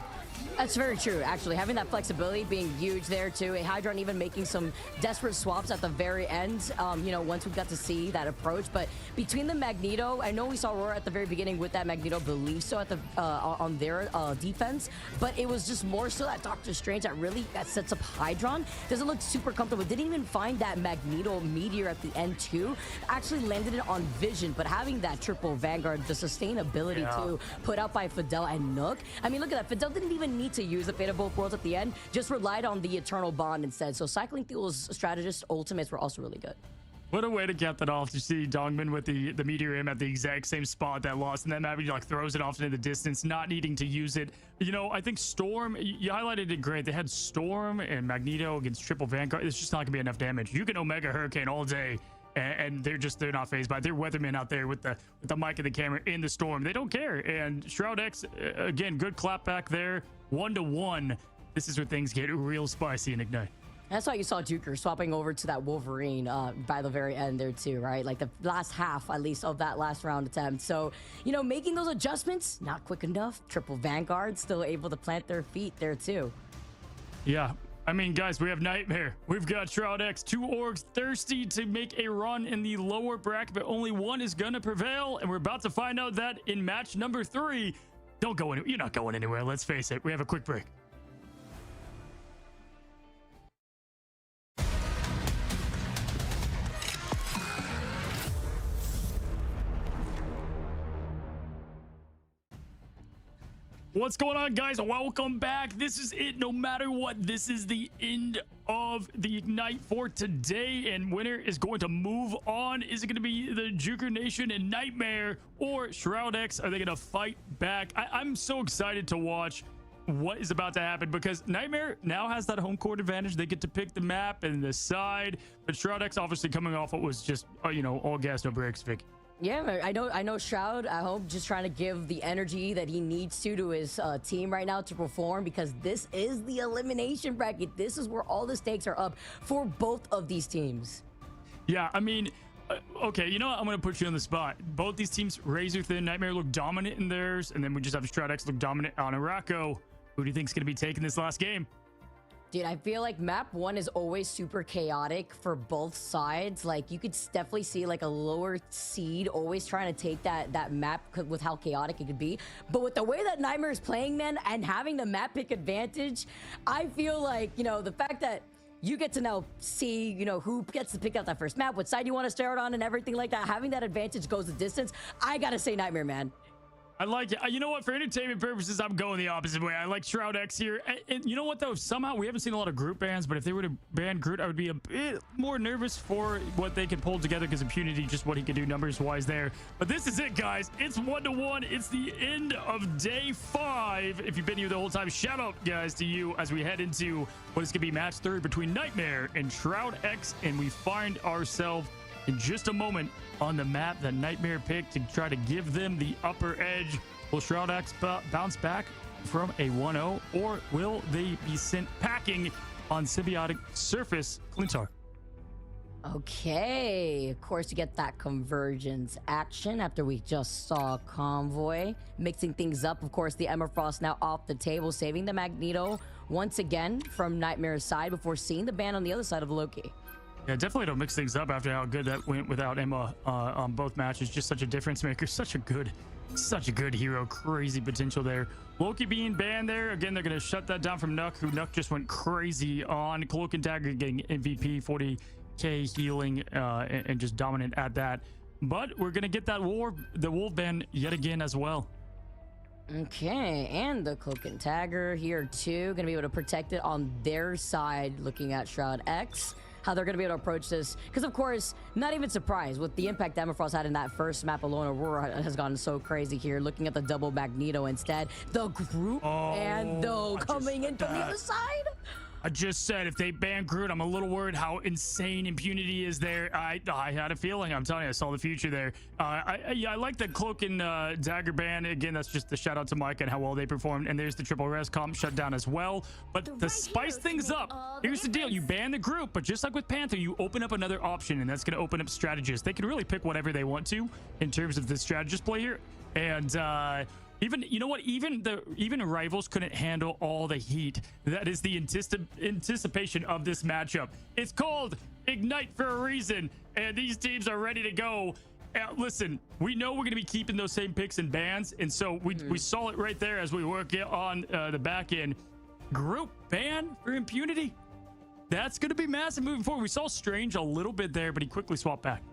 That's very true, actually. Having that flexibility being huge there, too. Hydron even making some desperate swaps at the very end, you know, once we got to see that approach. But between the Magneto, I know we saw Aurora at the very beginning with that Magneto belief so at the on their defense, but it was just more so that Doctor Strange that sets up Hydron. Doesn't look super comfortable. Didn't even find that Magneto meteor at the end, too. Actually landed it on Vision, but having that triple Vanguard, the sustainability, too, put out by Fidel and Nook. I mean, look at that. Fidel didn't even need to use the Fate of Both Worlds at the end, just relied on the Eternal Bond instead. So cycling through those strategist ultimates were also really good. What a way to cap that off, to see Dongman with the meteor aim at the exact same spot that lost, and then Mavi like throws it off into the distance, not needing to use it. You know, I think Storm, you highlighted it great. They had Storm and Magneto against triple Vanguard. It's just not gonna be enough damage. You can Omega Hurricane all day, and they're not phased by it. They're weathermen out there with the mic and the camera in the storm. They don't care. And Shroud X, again, good clap back there, 1-1. This is where things get real spicy in Ignite. That's why you saw Juker swapping over to that Wolverine by the very end there too, right? Like the last half, at least, of that last round attempt. So, you know, making those adjustments, not quick enough. Triple Vanguard still able to plant their feet there too. Yeah. I mean, guys, we have Nightmare. We've got Shroud X, 2 orgs thirsty to make a run in the lower bracket, but only one is going to prevail. And we're about to find out that in match number 3. Don't go anywhere. You're not going anywhere. Let's face it. We have a quick break. What's going on, guys? Welcome back. This is it. No matter what, this is the end of the Ignite for today, and winner is going to move on. Is it going to be the Juker Nation and Nightmare or Shroud X? Are they going to fight back? I'm so excited to watch what is about to happen, because Nightmare now has that home court advantage. They get to pick the map and the side, but Shroud X obviously coming off what was just you know, all gas no brakes, Vic. Yeah, I know Shroud at home just trying to give the energy that he needs to his team right now to perform, because this is the elimination bracket. This is where all the stakes are up for both of these teams. Yeah, I mean, okay, you know what? I'm going to put you on the spot. Both these teams, razor thin. Nightmare look dominant in theirs, and then we just have Shroud X look dominant on Araco. Who do you think is going to be taking this last game? Dude, I feel like map 1 is always super chaotic for both sides. Like, you could definitely see like a lower seed always trying to take that map with how chaotic it could be. But with the way that Nightmare is playing, man, and having the map pick advantage, I feel like, you know, the fact that you get to now see, you know, who gets to pick out that first map, what side you want to start on, and everything like that, having that advantage goes the distance. I gotta say Nightmare, man. I like it. You know what? For entertainment purposes, I'm going the opposite way. I like Shroud X here. And you know what, though? Somehow we haven't seen a lot of group bans, but if they were to ban Groot, I would be a bit more nervous for what they could pull together, because Impunity, just what he could do numbers-wise there. But this is it, guys. It's 1-1. It's the end of day 5. If you've been here the whole time, shout out, guys, to you as we head into what is going to be match 3 between Nightmare and Shroud X. And we find ourselves in just a moment on the map that Nightmare picked to try to give them the upper edge. Will Shroud X bounce back from a 1-0, or will they be sent packing on symbiotic surface? Clintar. Okay, of course you get that convergence action after we just saw Convoy mixing things up. Of course, the Emma Frost now off the table, saving the Magneto once again from Nightmare's side before seeing the ban on the other side of Loki. Yeah, definitely don't mix things up after how good that went without Emma on both matches. Just such a difference maker. Such a good hero. Crazy potential there. Loki being banned there. Again, they're going to shut that down from Nuck, who Nuck just went crazy on. Cloak and Dagger getting MVP, 40k healing, and just dominant at that. But we're going to get that the Wolf ban yet again as well. Okay, and the Cloak and Dagger here too. Going to be able to protect it on their side, looking at Shroud X. How they're going to be able to approach this, because of course, not even surprised with the impact that Frost had in that first map alone. Aurora has gone so crazy here, looking at the double Magneto instead. The group and though coming in from the other side. I just said if they ban Groot, I'm a little worried how insane Impunity is there. I had a feeling. I'm telling you, I saw the future there. I like the Cloak and Dagger ban. Again, that's just the shout out to Mike and how well they performed. And there's the triple res comp shut down as well. But to spice things up, here's the deal. You ban the group, but just like with Panther, you open up another option, and that's going to open up strategists. They can really pick whatever they want to in terms of the strategist play here. And even, you know what, even rivals couldn't handle all the heat. That is the anticipation of this matchup. It's called Ignite for a reason, and these teams are ready to go. Listen, we know we're going to be keeping those same picks and bans, and so we saw it right there as we work it on the back end. Group ban for Impunity. That's going to be massive moving forward. We saw Strange a little bit there, but he quickly swapped back.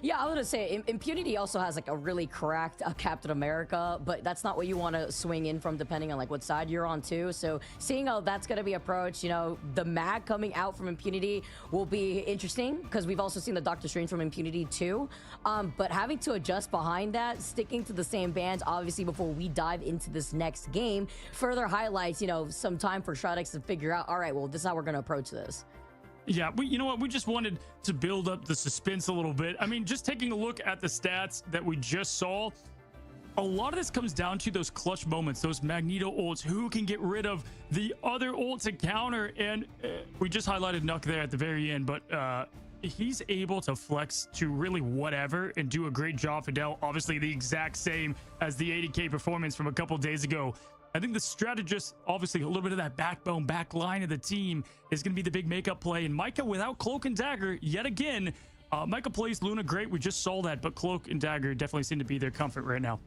Yeah, I was gonna say Impunity also has like a really cracked Captain America, but that's not what you want to swing in from depending on like what side you're on too. So seeing how that's gonna be approached, you know, the mag coming out from Impunity will be interesting because we've also seen the Doctor Strange from Impunity too. But having to adjust behind that, sticking to the same bands, obviously before we dive into this next game, further highlights, you know, some time for Shroud X to figure out, all right, well, this is how we're gonna approach this. Yeah, you know what? We just wanted to build up the suspense a little bit. I mean, just taking a look at the stats that we just saw, a lot of this comes down to those clutch moments, those Magneto ults, who can get rid of the other ult to counter. And we just highlighted Nuck there at the very end, but he's able to flex to really whatever and do a great job. Fidel, obviously the exact same as the 80K performance from a couple days ago. I think the strategist, obviously a little bit of that backbone, back line of the team is going to be the big makeup play. And Micah without Cloak and Dagger, yet again, Micah plays Luna great. We just saw that, but Cloak and Dagger definitely seem to be their comfort right now.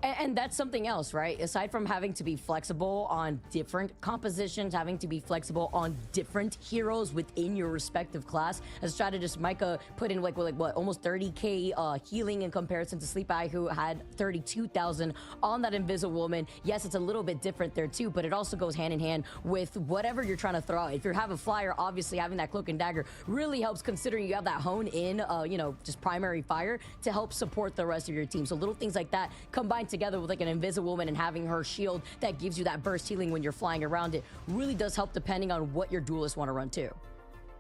And that's something else, right? Aside from having to be flexible on different compositions, having to be flexible on different heroes within your respective class, as strategist Micah put in like what almost 30k healing in comparison to Sleep Eye, who had 32,000 on that Invisible Woman. Yes, it's a little bit different there too, but it also goes hand in hand with whatever you're trying to throw out. If you have a flyer, obviously having that Cloak and Dagger really helps, considering you have that hone in, you know, just primary fire to help support the rest of your team. So little things like that combined together with like an Invisible Woman and having her shield that gives you that burst healing when you're flying around it really does help depending on what your duelists want to run too.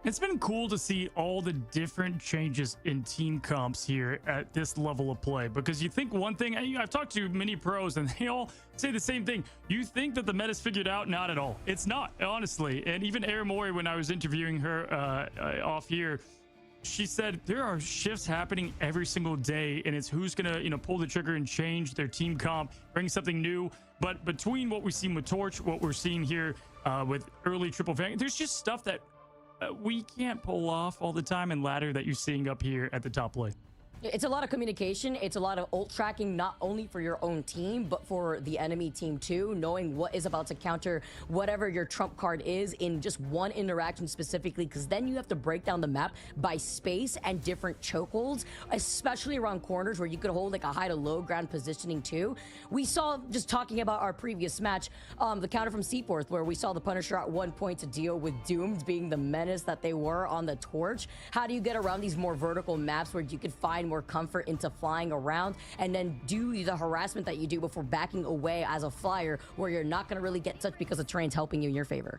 It's been cool to see all the different changes in team comps here at this level of play, because you think one thing, I've talked to many pros and they all say the same thing. You think that the meta's figured out? Not at all. It's not, honestly. And even Aramori, when I was interviewing her off here, she said there are shifts happening every single day, and it's who's gonna, you know, pull the trigger and change their team comp, bring something new. But between what we've seen with Torch, what we're seeing here with early triple fang, there's just stuff that we can't pull off all the time in ladder that you're seeing up here at the top lane. It's a lot of communication. It's a lot of ult tracking, not only for your own team, but for the enemy team too, knowing what is about to counter whatever your trump card is in just one interaction specifically, because then you have to break down the map by space and different chokeholds, especially around corners where you could hold like a high to low ground positioning too. We saw, just talking about our previous match, the counter from Seaforth, where we saw the Punisher at one point to deal with Doomed being the menace that they were on the Torch. How do you get around these more vertical maps where you could find more comfort into flying around and then do the harassment that you do before backing away as a flyer, where you're not going to really get touched because the terrain's helping you in your favor?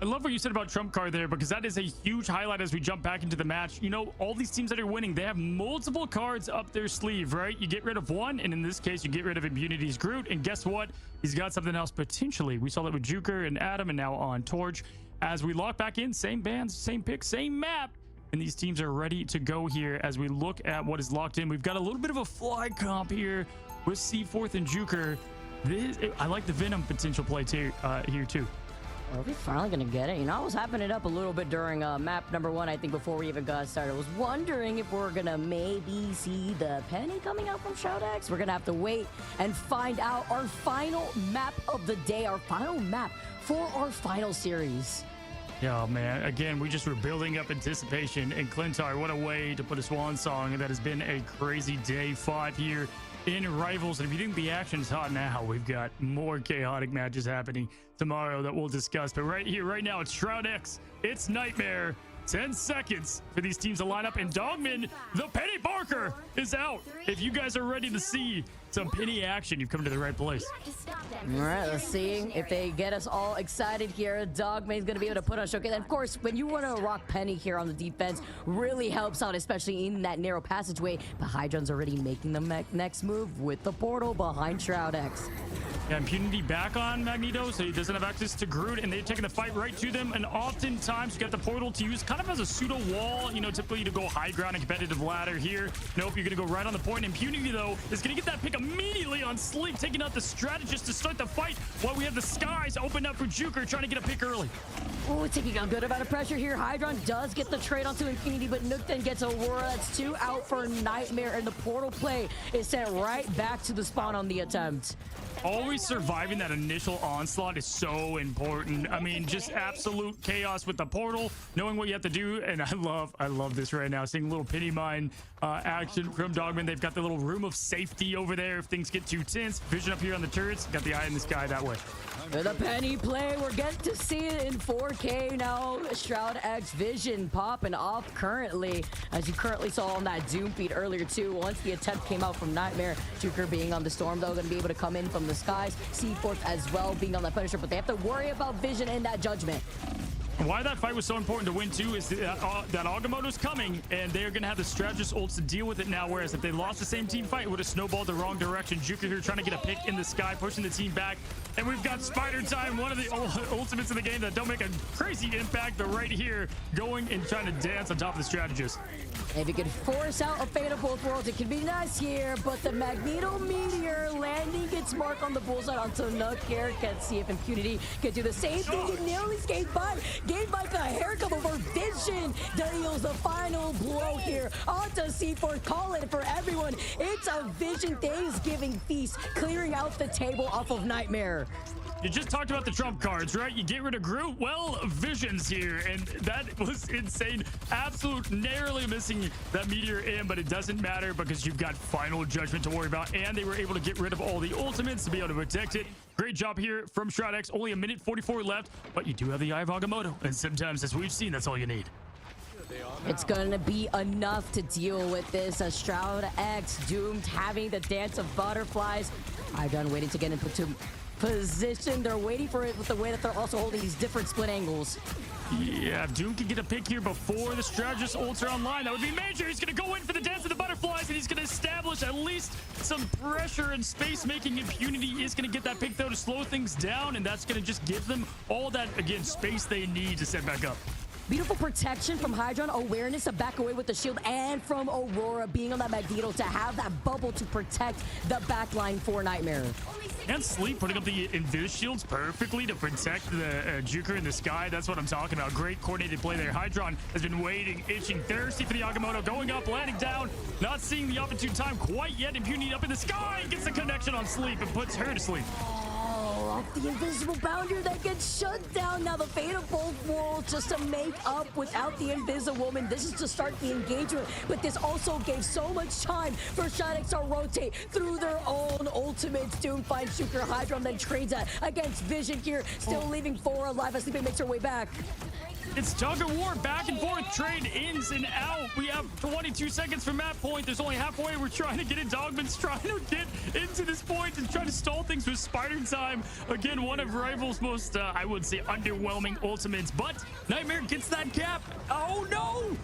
I love what you said about trump card there, because that is a huge highlight as we jump back into the match. You know, all these teams that are winning, they have multiple cards up their sleeve, right? You get rid of one, and in this case, you get rid of Immunity's Groot, and guess what? He's got something else potentially. We saw that with Juker and Adam, and now on Torch. As we lock back in, same bands, same pick, same map. And these teams are ready to go here as we look at what is locked in. We've got a little bit of a fly comp here with Seaforth and Juker. I like the Venom potential play too, here too. Are we finally gonna get it? You know, I was hyping it up a little bit during map number 1, I think, before we even got started. I was wondering if we're gonna maybe see the penny coming out from Shroud X. We're gonna have to wait and find out. Our final map of the day, our final map for our final series. Yeah, man. Again, we just were building up anticipation. And Clintar, what a way to put a swan song. That has been a crazy day 5 here in Rivals. And if you think the action is hot now, we've got more chaotic matches happening tomorrow that we'll discuss. But right here, right now, it's Shroud X. It's Nightmare. 10 seconds for these teams to line up. And Dogman, the Penny Parker, is out. If you guys are ready to see some Penny action, you've come to the right place. All right, let's see if they get us all excited here. Dogman's going to be able to put on showcase. And of course, when you want to rock Penny here on the defense, really helps out, especially in that narrow passageway. But Hydron's already making the next move with the portal behind Shroud X. Yeah, Impunity back on Magneto, so he doesn't have access to Groot, and they're taking the fight right to them. And oftentimes, you got the portal to use kind of as a pseudo wall, you know, typically to go high ground and competitive ladder here. Nope, you're going to go right on the point. Impunity, though, is going to get that pick immediately on Sleep, taking out the strategist to start the fight while we have the skies opened up for Juker, trying to get a pick early. Oh, taking a good amount of pressure here. Hydron does get the trade onto Impunity, but Nook then gets Aurora. That's 2 out for Nightmare, and the portal play is sent right back to the spawn on the attempt. Always always surviving that initial onslaught is so important. I mean, just absolute chaos with the portal, knowing what you have to do. And I love this right now, seeing a little pity mine action from Dogman. They've got the little room of safety over there if things get too tense. Vision up here on the turrets, got the eye in the sky that way. The penny play, we're getting to see it in 4K now. Shroud X Vision popping off currently, as you currently saw on that Doom feed earlier too. Once the attempt came out from Nightmare, Juker being on the storm though, gonna be able to come in from the skies. C4 as well being on that Punisher, but they have to worry about Vision in that judgment. Why that fight was so important to win too is that Agamotto's coming, and they're going to have the strategist ults to deal with it now, whereas if they lost the same team fight, it would have snowballed the wrong direction. Juker here trying to get a pick in the sky, pushing the team back, and we've got Spider Time, one of the ultimates in the game that don't make a crazy impact, but right here going and trying to dance on top of the strategist. If you could force out a fate of both worlds, it could be nice here, but the Magneto Meteor landing its mark on the bullseye onto Nook here. Can't see if Impunity can do the same thing. It nearly skated by. Gave Mike a haircut before Vision deals the final blow here onto C4. Call it for everyone. It's a Vision Thanksgiving feast, clearing out the table off of Nightmare. You just talked about the trump cards, right? You get rid of Groot. Well, Vision's here, and that was insane. Absolute narrowly missing that meteor in, but it doesn't matter because you've got final judgment to worry about, and they were able to get rid of all the ultimates to be able to protect it. Great job here from Shroud X. Only a minute 44 left, but you do have the Eye of Agamotto, and sometimes, as we've seen, that's all you need. It's gonna be enough to deal with this. A Shroud X doomed, having the dance of butterflies. Hydron waiting to get into position. They're waiting for it with the way that they're also holding these different split angles. Yeah, if Doom can get a pick here before the strategist ults are online, that would be major. He's going to go in for the dance of the butterflies, and he's going to establish at least some pressure and space making. Impunity is going to get that pick, though, to slow things down, and that's going to just give them all that, again, space they need to set back up. Beautiful protection from Hydron, awareness to back away with the shield, and from Aurora being on that Magneto to have that bubble to protect the backline for Nightmare. And Sleep putting up the Invis shields perfectly to protect the Juker in the sky. That's what I'm talking about. Great coordinated play there. Hydron has been waiting, itching, thirsty for the Agamotto. Going up, landing down, not seeing the opportune time quite yet. Impunity up in the sky, gets the connection on Sleep and puts her to sleep. Off the invisible boundary that gets shut down. Now the fate of both worlds just to make up without the Invisible Woman. This is to start the engagement, but this also gave so much time for Shroud to rotate through their own ultimates. Doom finds Juker, Hydron, then trades that against Vision here, still leaving 4 alive as Sleeping makes her way back. It's tug of war, back and forth, trade ins and out. We have 22 seconds from that point. There's only halfway. We're trying to get in. Dogman's trying to get into this point and trying to stall things with Spider Time. Again, one of Rival's most, I would say, underwhelming ultimates. But Nightmare gets that cap. Oh, no!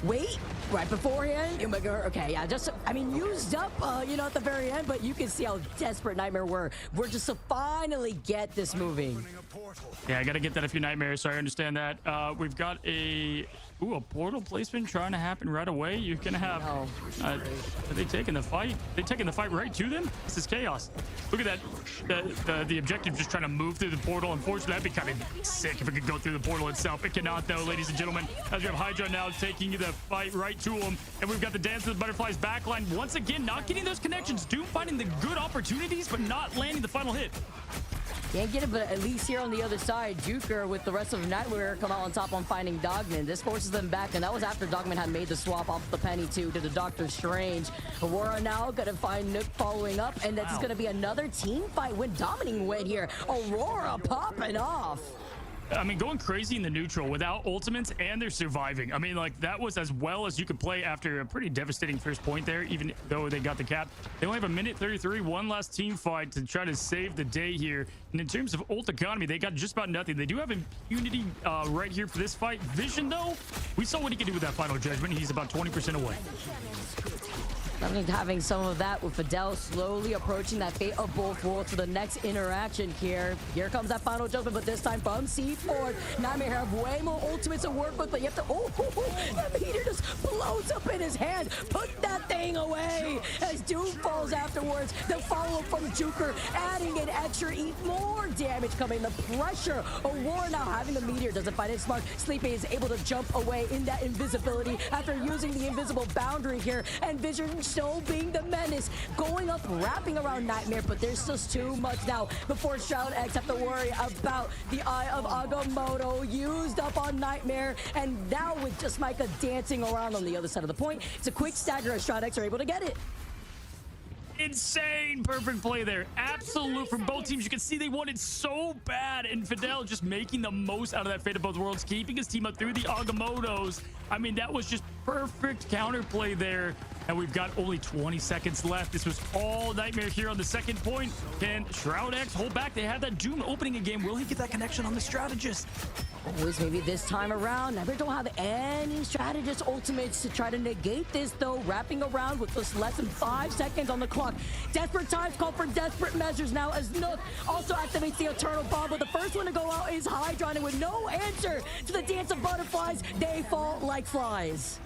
Wait, right beforehand? Okay, yeah, just, I mean, used up, at the very end, but you can see how desperate Nightmare were. We're just to finally get this moving. Yeah, I gotta get that if you're Nightmare, so I understand that. We've got a portal placement trying to happen right away. You're gonna have, are they taking the fight? They taking the fight right to them? This is chaos. Look at that, the objective just trying to move through the portal. Unfortunately, that'd be kind of sick if it could go through the portal itself. It cannot, though, ladies and gentlemen. As we have Hydra now taking the fight right to him, and we've got the Dance of the Butterflies backline. Once again, not getting those connections. Doom finding the good opportunities, but not landing the final hit. Can't get it, but at least here on the other side, Juker with the rest of Nightmare come out on top on finding Dogman. This forces them back, and that was after Dogman had made the swap off the Penny 2 to the Doctor Strange. Aurora now gonna find Nook following up, and that's gonna be another team fight when dominating win here. Aurora popping off. I mean, going crazy in the neutral without ultimates, and they're surviving. I mean, like, that was as well as you could play after a pretty devastating first point there, even though they got the cap. They only have a minute 33, one last team fight to try to save the day here. And in terms of ult economy, they got just about nothing. They do have impunity right here for this fight. Vision, though, we saw what he could do with that final judgment. He's about 20% away. Having some of that with Fidel slowly approaching that fate of both worlds for the next interaction here. Here comes that final judgment, but this time from C4. Nightmare have way more ultimates to work with, but you have to, that meteor just blows up in his hand. Put that thing away as Doom falls afterwards. The follow-up from Juker, adding an extra, more damage coming. The pressure. Aurora now having the meteor doesn't find it smart. Sleepy is able to jump away in that invisibility after using the invisible boundary here, and Vision still being the menace, going up, wrapping around Nightmare, but there's just too much now before Shroud X have to worry about the Eye of Agamotto used up on Nightmare, and now with just Micah dancing around on the other side of the point, it's a quick stagger as Shroud X are able to get it. Insane perfect play there. Absolute from both teams. You can see they wanted so bad, and Fidel just making the most out of that Fate of Both Worlds, keeping his team up through the Agamottos. I mean, that was just perfect counterplay there, and we've got only 20 seconds left. This was all Nightmare here on the second point. Can Shroud X hold back? They had that Doom opening a game. Will he get that connection on the strategist? Always maybe this time around. Nightmare don't have any strategist ultimates to try to negate this, though. Wrapping around with just less than 5 seconds on the clock. Desperate times call for desperate measures now as Nook also activates the Eternal Bomb, but the first one to go out is Hydron, and with no answer to the Dance of Butterflies, they fall like flies.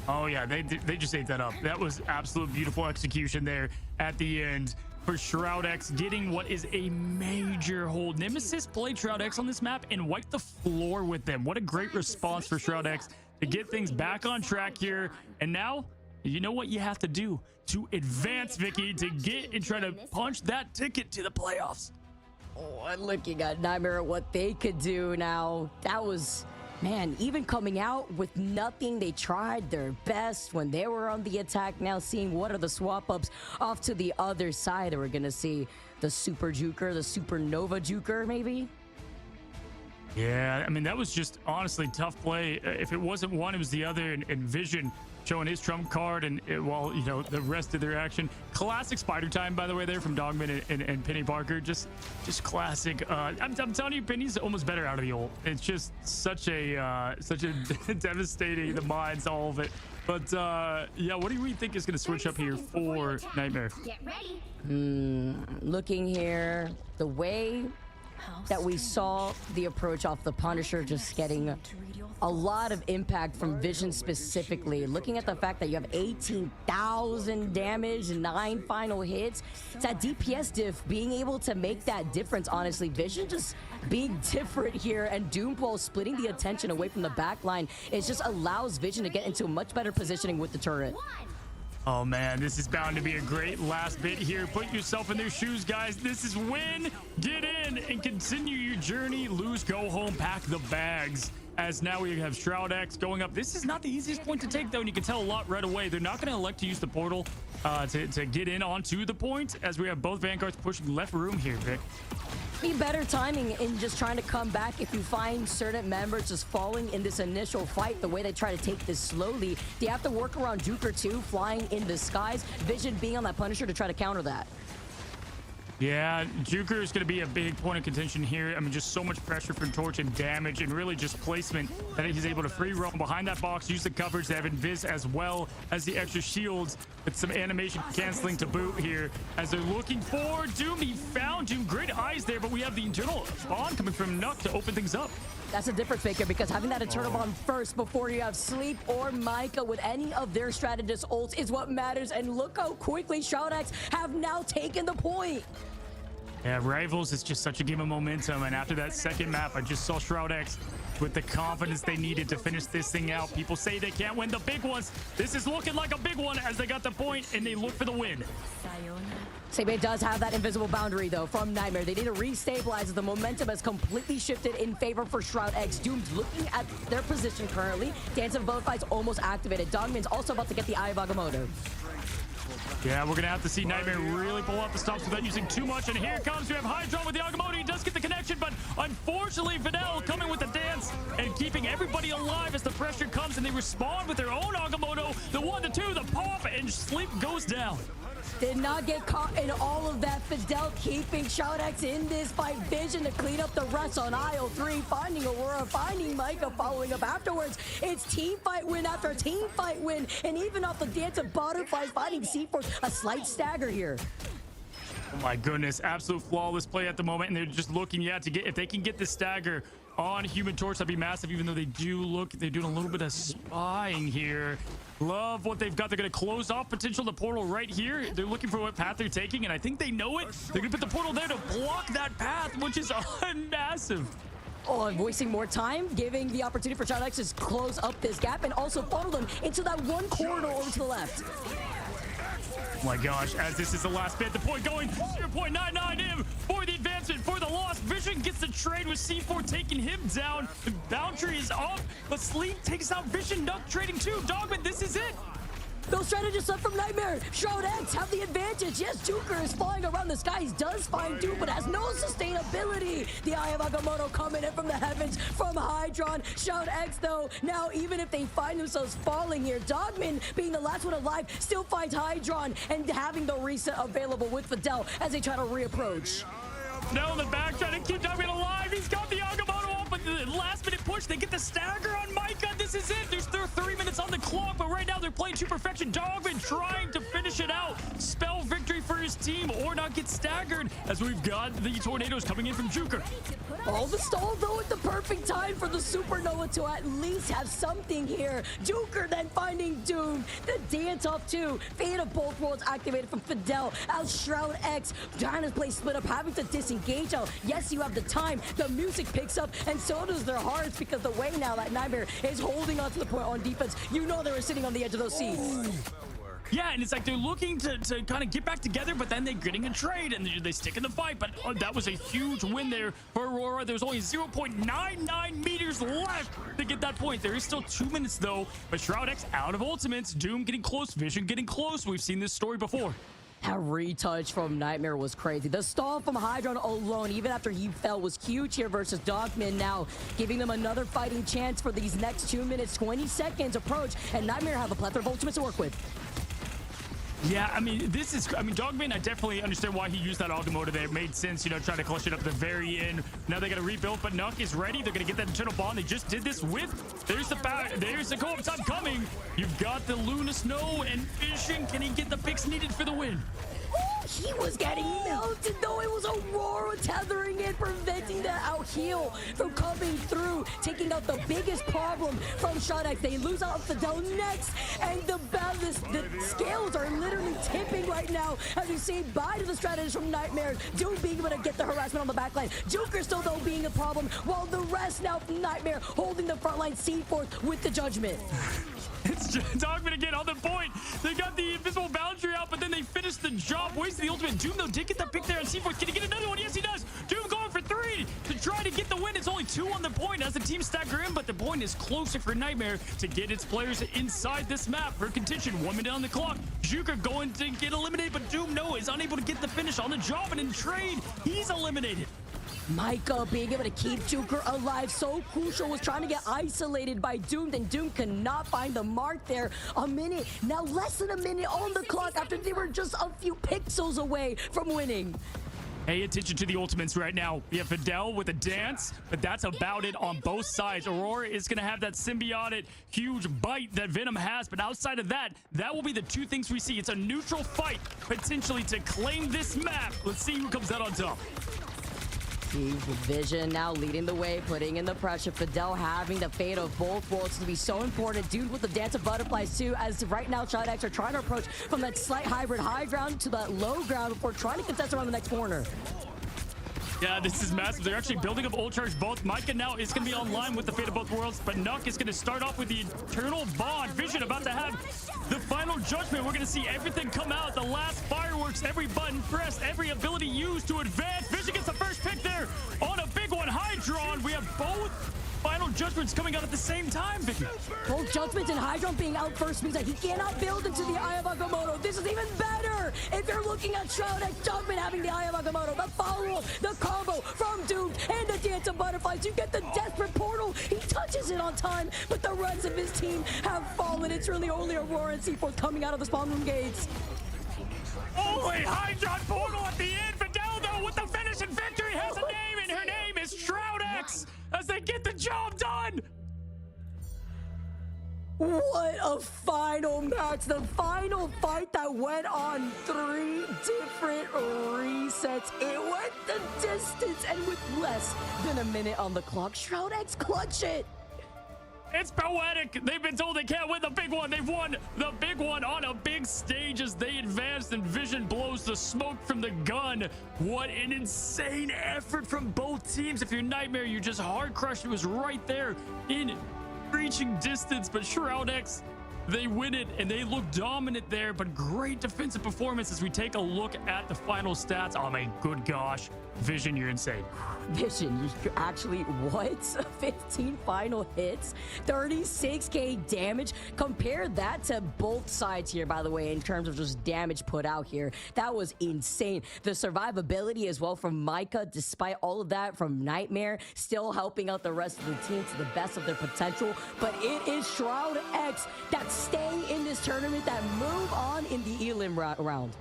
Oh yeah, they just ate that up. That was absolute beautiful execution there at the end for Shroud X, getting what is a major hold. Nemesis played Shroud X on this map and wiped the floor with them. What a great response for Shroud X to get things back on track here. And now, you know what you have to do to advance, Vicky, to get and try to punch that ticket to the playoffs. Oh, and looking at Nightmare, what they could do now, that was... Man, even coming out with nothing, they tried their best when they were on the attack. Now seeing what are the swap-ups off to the other side. We're going to see the Super Juker, the Supernova Juker, maybe? Yeah, I mean, that was just honestly tough play. If it wasn't one, it was the other, and Vision showing his trump card, and while, you know, the rest of their action. Classic spider time, by the way, there from Dogman and Penny Parker. Just classic. I'm telling you, Penny's almost better out of the ult. It's just such a devastating, the minds, all of it. But yeah, what do we think is going to switch up here for Nightmare? Get ready. Looking here, the way that we saw the approach off the Punisher just getting a lot of impact from Vision specifically. Looking at the fact that you have 18,000 damage, 9 final hits, it's that DPS diff being able to make that difference, honestly. Vision just being different here, and Doomball splitting the attention away from the back line. It just allows Vision to get into a much better positioning with the turret. Oh man, this is bound to be a great last bit here. Put yourself in their shoes, guys. This is win, get in, and continue your journey. Lose, go home, pack the bags. As now we have Shroud X going up. This is not the easiest point to take, though, and you can tell a lot right away. They're not going to elect to use the portal to get in onto the point, as we have both Vanguards pushing left room here, Vic. Be better timing in just trying to come back if you find certain members just falling in this initial fight. The way they try to take this slowly, they have to work around Juker too, flying in the skies. Vision being on that Punisher to try to counter that. Yeah, Juker is going to be a big point of contention here. I mean, just so much pressure from Torch and damage, and really just placement that he's able to free roam behind that box, use the coverage. They have Invis as well as the extra shields with some animation canceling to boot here as they're looking for Doom. He found Doom. Great eyes there, but we have the internal spawn coming from Nook to open things up. That's a difference maker, because having that Eternal Bomb first before you have Sleep or Micah with any of their strategist ults is what matters. And look how quickly Shroud X have now taken the point. Yeah, Rivals is just such a game of momentum, and after that second map, I just saw Shroud X with the confidence they needed to finish this thing out. People say they can't win the big ones. This is looking like a big one as they got the point and they look for the win. Sabe does have that invisible boundary, though, from Nightmare. They need to restabilize as the momentum has completely shifted in favor for Shroud X. Doom's looking at their position currently. Dance of Butterflies almost activated. Dogman's also about to get the Eye of Agamotto. Yeah, we're going to have to see Nightmare really pull out the stops without using too much. And here comes, we have Hydron with the Agamotto. He does get the connection, but unfortunately, Fidel coming with the dance and keeping everybody alive as the pressure comes, and they respond with their own Agamotto. The 1, the 2, the pop, and Sleep goes down. Did not get caught in all of that. Fidel keeping Shroud X in this fight. Vision to clean up the rest on aisle 3. Finding Aurora, finding Micah, following up afterwards. It's team fight win after team fight win. And even off the Dance of Butterflies, finding C4, a slight stagger here. Oh my goodness, absolute flawless play at the moment, and they're just looking, yeah, to get, if they can get the stagger on Human Torch, that'd be massive, even though they do look, they're doing a little bit of spying here. Love what they've got. They're going to close off potential the portal right here. They're looking for what path they're taking, and I think they know it. They're going to put the portal there to block that path, which is massive. Oh, and wasting more time, giving the opportunity for Shroud X to close up this gap and also funnel them into that one corridor over to the left. my gosh, as this is the last bit, the point going 0.99M for the advancement, for the loss. Vision gets the trade with C4 taking him down. The boundary is up, but Sleep takes out Vision. Nuck trading too. Dogman, this is it. No strategists up from Nightmare. Shroud X have the advantage. Yes, Juker is flying around the skies, does find Doom, but has no sustainability. The Eye of Agamotto coming in from the heavens from Hydron. Shroud X, though, now even if they find themselves falling here, Dogman, being the last one alive, still finds Hydron and having the reset available with Fidel as they try to reapproach. Now in the back, trying to keep Dogman alive. He's got the Agamotto off, but the last minute push, they get the stagger on Micah. This is it. There's 3 minutes on the clock, but right now they're playing to perfection. Dogman trying to finish it out. Spell victory for his team or not get staggered, as we've got the tornadoes coming in from Juker. All the stall, though, at the perfect time for the Supernova to at least have something here. Juker then finding Doom. The dance off too. Fate of both worlds activated from Fidel. As Shroud X, Diana's play split up, having to disengage out. Yes, you have the time. The music picks up, and so does their hearts, because the way now that Nightmare is holding on to the point on defense, you know they were sitting on the edge of those seats. Yeah, and it's like they're looking to kind of get back together, but then they're getting a trade and they stick in the fight. But that was a huge win there for Aurora. There was only 0.99 meters left to get that point. There is still 2 minutes though, but Shroud X out of ultimates. Doom getting close, Vision getting close. We've seen this story before. That retouch from Nightmare was crazy. The stall from Hydron alone, even after he fell, was huge here versus Dogman now, giving them another fighting chance for these next 2 minutes, 20 seconds approach, and Nightmare have a plethora of ultimates to work with. Yeah, I mean, Dogman, I definitely understand why he used that Agamotto there. It made sense, you know, trying to clutch it up at the very end. Now they got to rebuild, but Nuck is ready. They're going to get that internal bond. They just did this with. There's the co-op time coming. You've got the Luna Snow and Vision. Can he get the picks needed for the win? He was getting melted, though. It was Aurora tethering it, preventing that out heal from coming through, taking out the biggest problem from Shroud X. They lose out Fidel next, and the scales are literally tipping right now as we say bye to the strategists from Nightmare. Doom being able to get the harassment on the backline. Joker still, though, being a problem, while the rest now from Nightmare holding the front line C4 with the judgment. It's Dogman again on the point. They got the invisible boundary out, but then they finished the job, wasted the ultimate. Doom, though, did get that pick there on C4. Can he get another one? Yes, he does. Doom going for 3 to try to get the win. It's only 2 on the point as the team stagger in, but the point is closer for Nightmare to get its players inside this map for contention. 1 minute on the clock. Juker going to get eliminated, but Doom, no, is unable to get the finish on the job, and in trade, he's eliminated. Micah being able to keep Juker alive, so crucial, was trying to get isolated by Doom, then Doom cannot find the mark there. A minute, now less than a minute on the clock after they were just a few pixels away from winning. Pay attention to the ultimates right now. We have Fidel with a dance, but that's about it on both sides. Aurora is going to have that symbiotic huge bite that Venom has, but outside of that, that will be the 2 things we see. It's a neutral fight, potentially, to claim this map. Let's see who comes out on top. Vision now leading the way, putting in the pressure. Fidel having the fate of both worlds to be so important. Dude with the dance of butterflies too, as right now Shroud X are trying to approach from that slight hybrid high ground to that low ground before trying to contest around the next corner. Yeah, this is massive. They're actually building up ult charge both. Micah now is going to be online with the fate of both worlds, but Nuck is going to start off with the eternal bond. Vision about to have the final judgment. We're going to see everything come out. The last fireworks, every button pressed, every ability used to advance. Vision gets the first pick there on a big one. Hydron. We have both final judgments coming out at the same time, Vicky. Both judgments and Hydron being out first means that he cannot build into the Eye of Agamotto. This is even better if you're looking at Shroud X. Judgment having the Eye of Agamotto, the follow-up, the combo from Doom, and the dance of butterflies. You get the desperate portal. He touches it on time, but the rest of his team have fallen. It's really only Aurora and C4 coming out of the spawn room gates. Only Hydron portal at the end. Fidel, though, with the finish and victory, has a name, and her name is Shroud X as they get the job done. What a final match. The final fight that went on 3 different resets. It went the distance, and with less than a minute on the clock, Shroud X clutch it. It's poetic. They've been told they can't win the big one. They've won the big one on a big stage as they advanced, and Vision blows the smoke from the gun. What an insane effort from both teams. If you're Nightmare, you're just hard crushed. It was right there in reaching distance, but Shroud X They win it, and they look dominant there, but great defensive performance as we take a look at the final stats. Oh, my good gosh. Vision, you're insane. Vision, you actually, what? 15 final hits, 36k damage. Compare that to both sides here, by the way, in terms of just damage put out here. That was insane. The survivability as well from Micah, despite all of that, from Nightmare, still helping out the rest of the team to the best of their potential. But it is Shroud X that stay in this tournament, that move on in the elim round.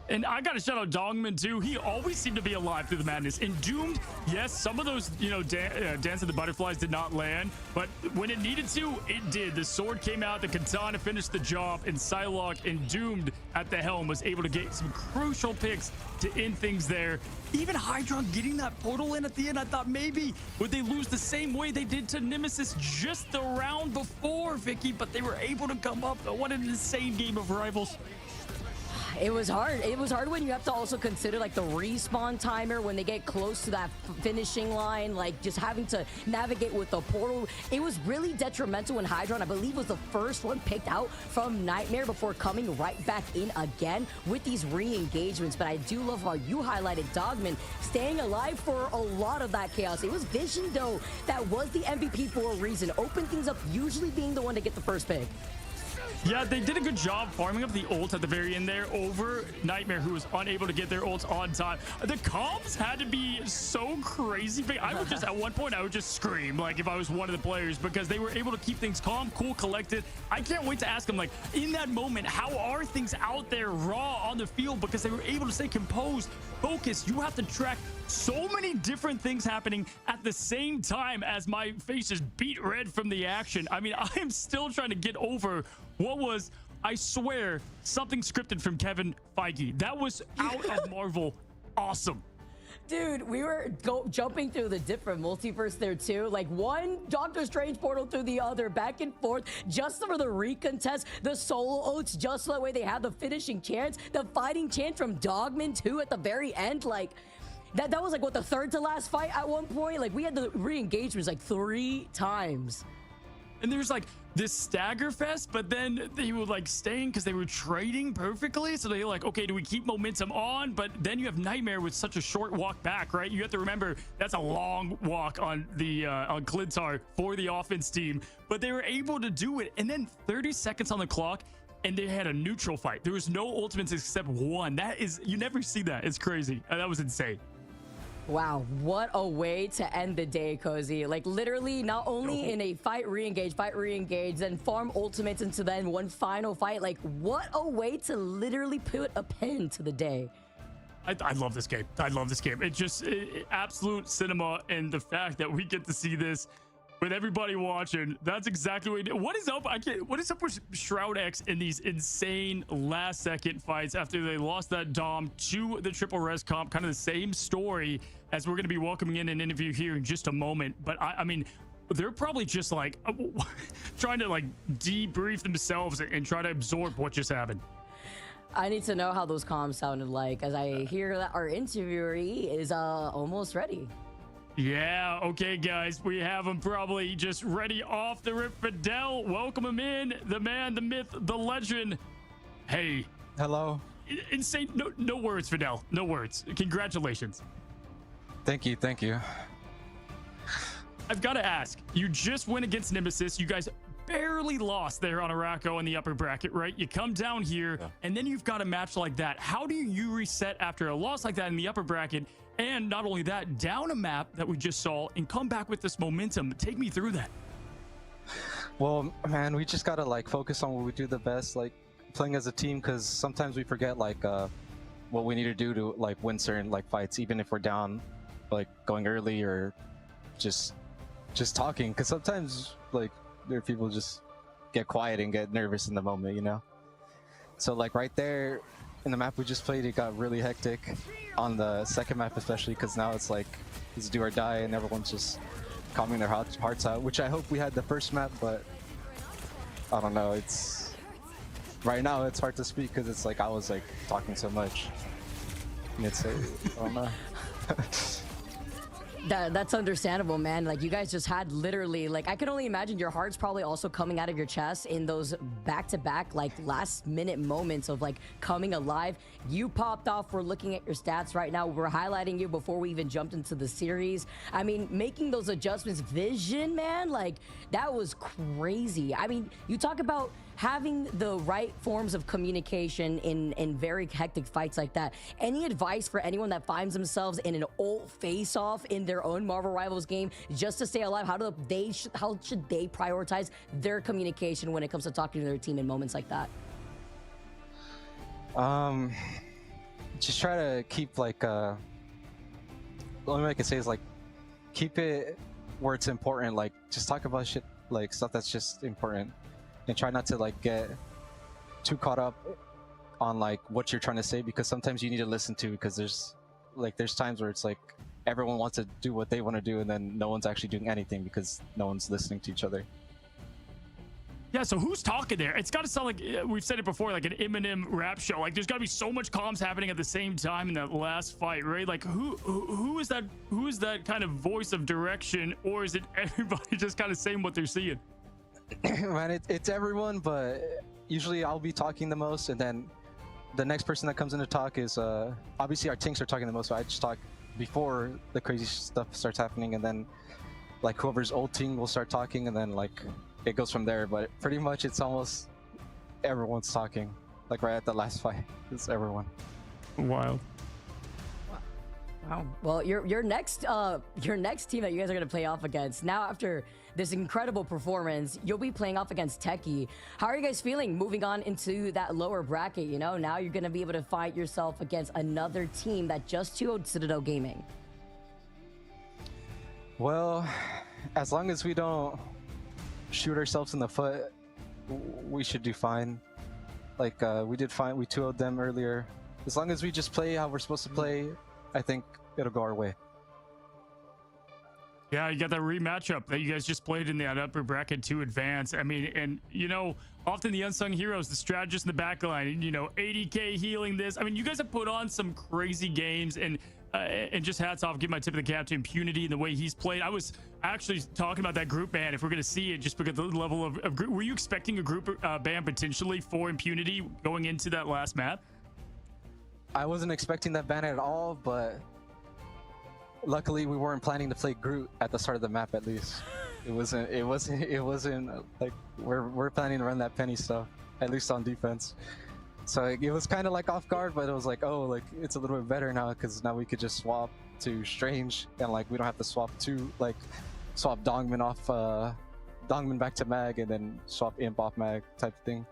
And I got to shout out Dogman, too. He always seemed to be alive through the madness. In Doomed, yes, some of those, you know, Dance of the Butterflies did not land, but when it needed to, it did. The sword came out, the katana finished the job, and Psylocke and Doomed at the helm was able to get some crucial picks to end things there. Even Hydron getting that portal in at the end, I thought maybe would they lose the same way they did to Nemesis just the round before, Vicky, but they were able to come up. What an insane game of Rivals. It was hard. It was hard when you have to also consider like the respawn timer when they get close to that finishing line, like just having to navigate with the portal. It was really detrimental when Hydron, I believe, was the first one picked out from Nightmare before coming right back in again with these re-engagements. But I do love how you highlighted Dogman staying alive for a lot of that chaos. It was Vision, though, that was the MVP for a reason. Open things up, usually being the one to get the first pick. Yeah, they did a good job farming up the ult at the very end there over Nightmare, who was unable to get their ults on time. The comms had to be so crazy big. I would just, at one point, I would just scream, like, if I was one of the players, because they were able to keep things calm, cool, collected. I can't wait to ask them, like, in that moment, how are things out there raw on the field? Because they were able to stay composed, focused. You have to track so many different things happening at the same time as my face is beat red from the action. I mean, I am still trying to get over what was, I swear, something scripted from Kevin Feige. That was out of Marvel. Awesome. Dude, we were jumping through the different multiverse there too. Like one Doctor Strange portal through the other, back and forth, just for the recontest, the solo oats, just so that way they have the finishing chance, the fighting chance from Dogman too at the very end. Like, that was like, what, the third to last fight at one point? Like, we had the re-engagements like 3 times. And there's like this stagger fest, but then they were like staying because they were trading perfectly. So they're like, okay, do we keep momentum on? But then you have Nightmare with such a short walk back, right? You have to remember that's a long walk on the on Clintar for the offense team, but they were able to do it. And then 30 seconds on the clock, and they had a neutral fight. There was no ultimates except one. That is, you never see that. It's crazy. That was insane. Wow, what a way to end the day, Cozy. Like, literally, not only in a fight, re-engage, then farm ultimates into then one final fight. Like, what a way to literally put a pin to the day. I love this game. I love this game. It's just absolute cinema, and the fact that we get to see this with everybody watching, that's exactly what we do. What is up? What is up with Shroud X in these insane last-second fights after they lost that Dom to the triple res comp? Kind of the same story as we're going to be welcoming in an interview here in just a moment. But I mean, they're probably just like trying to like debrief themselves and try to absorb what just happened. I need to know how those comms sounded like, as I hear that our interviewee is almost ready. Yeah, okay, guys, we have him probably just ready off the rip. Fidel, welcome him in. The man, the myth, the legend. Hey. Hello. Insane. No words, Fidel. No words. Congratulations. Thank you. Thank you. I've got to ask, you just went against Nemesis. You guys barely lost there on Araco in the upper bracket, right? You come down here, and then you've got a match like that. How do you reset after a loss like that in the upper bracket? And not only that, down a map that we just saw and come back with this momentum. Take me through that. Well, man, we just gotta like focus on what we do the best, like playing as a team, because sometimes we forget like what we need to do to like win certain like fights, even if we're down, like going early or just talking. Because sometimes like there are people just get quiet and get nervous in the moment, you know. So like right there in the map we just played, it got really hectic. On the second map especially, because now it's like it's do or die and everyone's just calming their hearts out, which I hope we had the first map, but I don't know, it's right now it's hard to speak because it's like I was like talking so much and it's I don't know. That's understandable, man. Like, you guys just had literally, like, I can only imagine your heart's probably also coming out of your chest in those back-to-back, like, last-minute moments of, like, coming alive. You popped off. We're looking at your stats right now. We're highlighting you before we even jumped into the series. I mean, making those adjustments, vision, man, like, that was crazy. I mean, you talk about having the right forms of communication in very hectic fights like that. Any advice for anyone that finds themselves in an old face-off in their own Marvel Rivals game just to stay alive? How should they prioritize their communication when it comes to talking to their team in moments like that? Just try to keep like the only way I can say is like keep it where it's important. Like just talk about shit, like stuff that's just important, and try not to like get too caught up on like what you're trying to say, because sometimes you need to listen to, because there's times where it's like everyone wants to do what they want to do and then no one's actually doing anything because no one's listening to each other. Yeah, so who's talking there? It's got to sound like, we've said it before, like an Eminem rap show. Like there's got to be so much comms happening at the same time in that last fight, right? Like who is that kind of voice of direction, or is it everybody just kind of saying what they're seeing? Man, it's everyone, but usually I'll be talking the most, and then the next person that comes in to talk is obviously our tinks are talking the most, so I just talk before the crazy stuff starts happening, and then like whoever's ulting will start talking, and then like it goes from there. But pretty much it's almost everyone's talking, like right at the last fight. It's everyone. Wild. Wow. Well, your next team that you guys are gonna play off against now, after this incredible performance, you'll be playing off against Techie. How are you guys feeling moving on into that lower bracket? You know, now you're gonna be able to fight yourself against another team that just 2-0'd Citadel Gaming. Well, as long as we don't shoot ourselves in the foot, we should do fine. Like we did fine. We 2-0'd them earlier. As long as we just play how we're supposed to play, I think it'll go our way. Yeah, you got that rematchup that you guys just played in that upper bracket to advance. I mean, and you know, often the unsung heroes, the strategist in the back line, you know, 80k healing this. I mean, you guys have put on some crazy games, and just hats off, give my tip of the cap to Impunity and the way he's played. I was actually talking about that group ban, if we're going to see it, just because the level of group. Were you expecting a group ban potentially for Impunity going into that last map? I wasn't expecting that ban at all, but luckily we weren't planning to play Groot at the start of the map. At least it wasn't like we're planning to run that penny stuff, at least on defense. So it was kind of like off guard, but it was like, oh, like it's a little bit better now, because now we could just swap to Strange, and like we don't have to swap Dongman off Dongman back to Mag, and then swap Imp off Mag type of thing.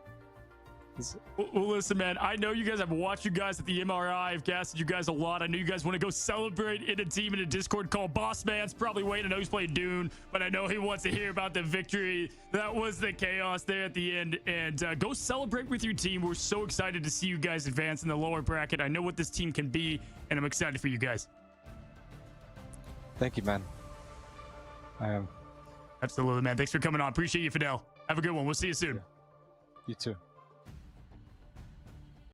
Well, listen, man, I know you guys have watched you guys at the MRI. I've gassed you guys a lot. I know you guys want to go celebrate in a team in a Discord called Boss Man's probably waiting. I know he's playing Dune, but I know he wants to hear about the victory. That was the chaos there at the end. And go celebrate with your team. We're so excited to see you guys advance in the lower bracket. I know what this team can be, and I'm excited for you guys. Thank you, man. I am. Absolutely, man. Thanks for coming on. Appreciate you, Fidel. Have a good one. We'll see you soon. Yeah. You too.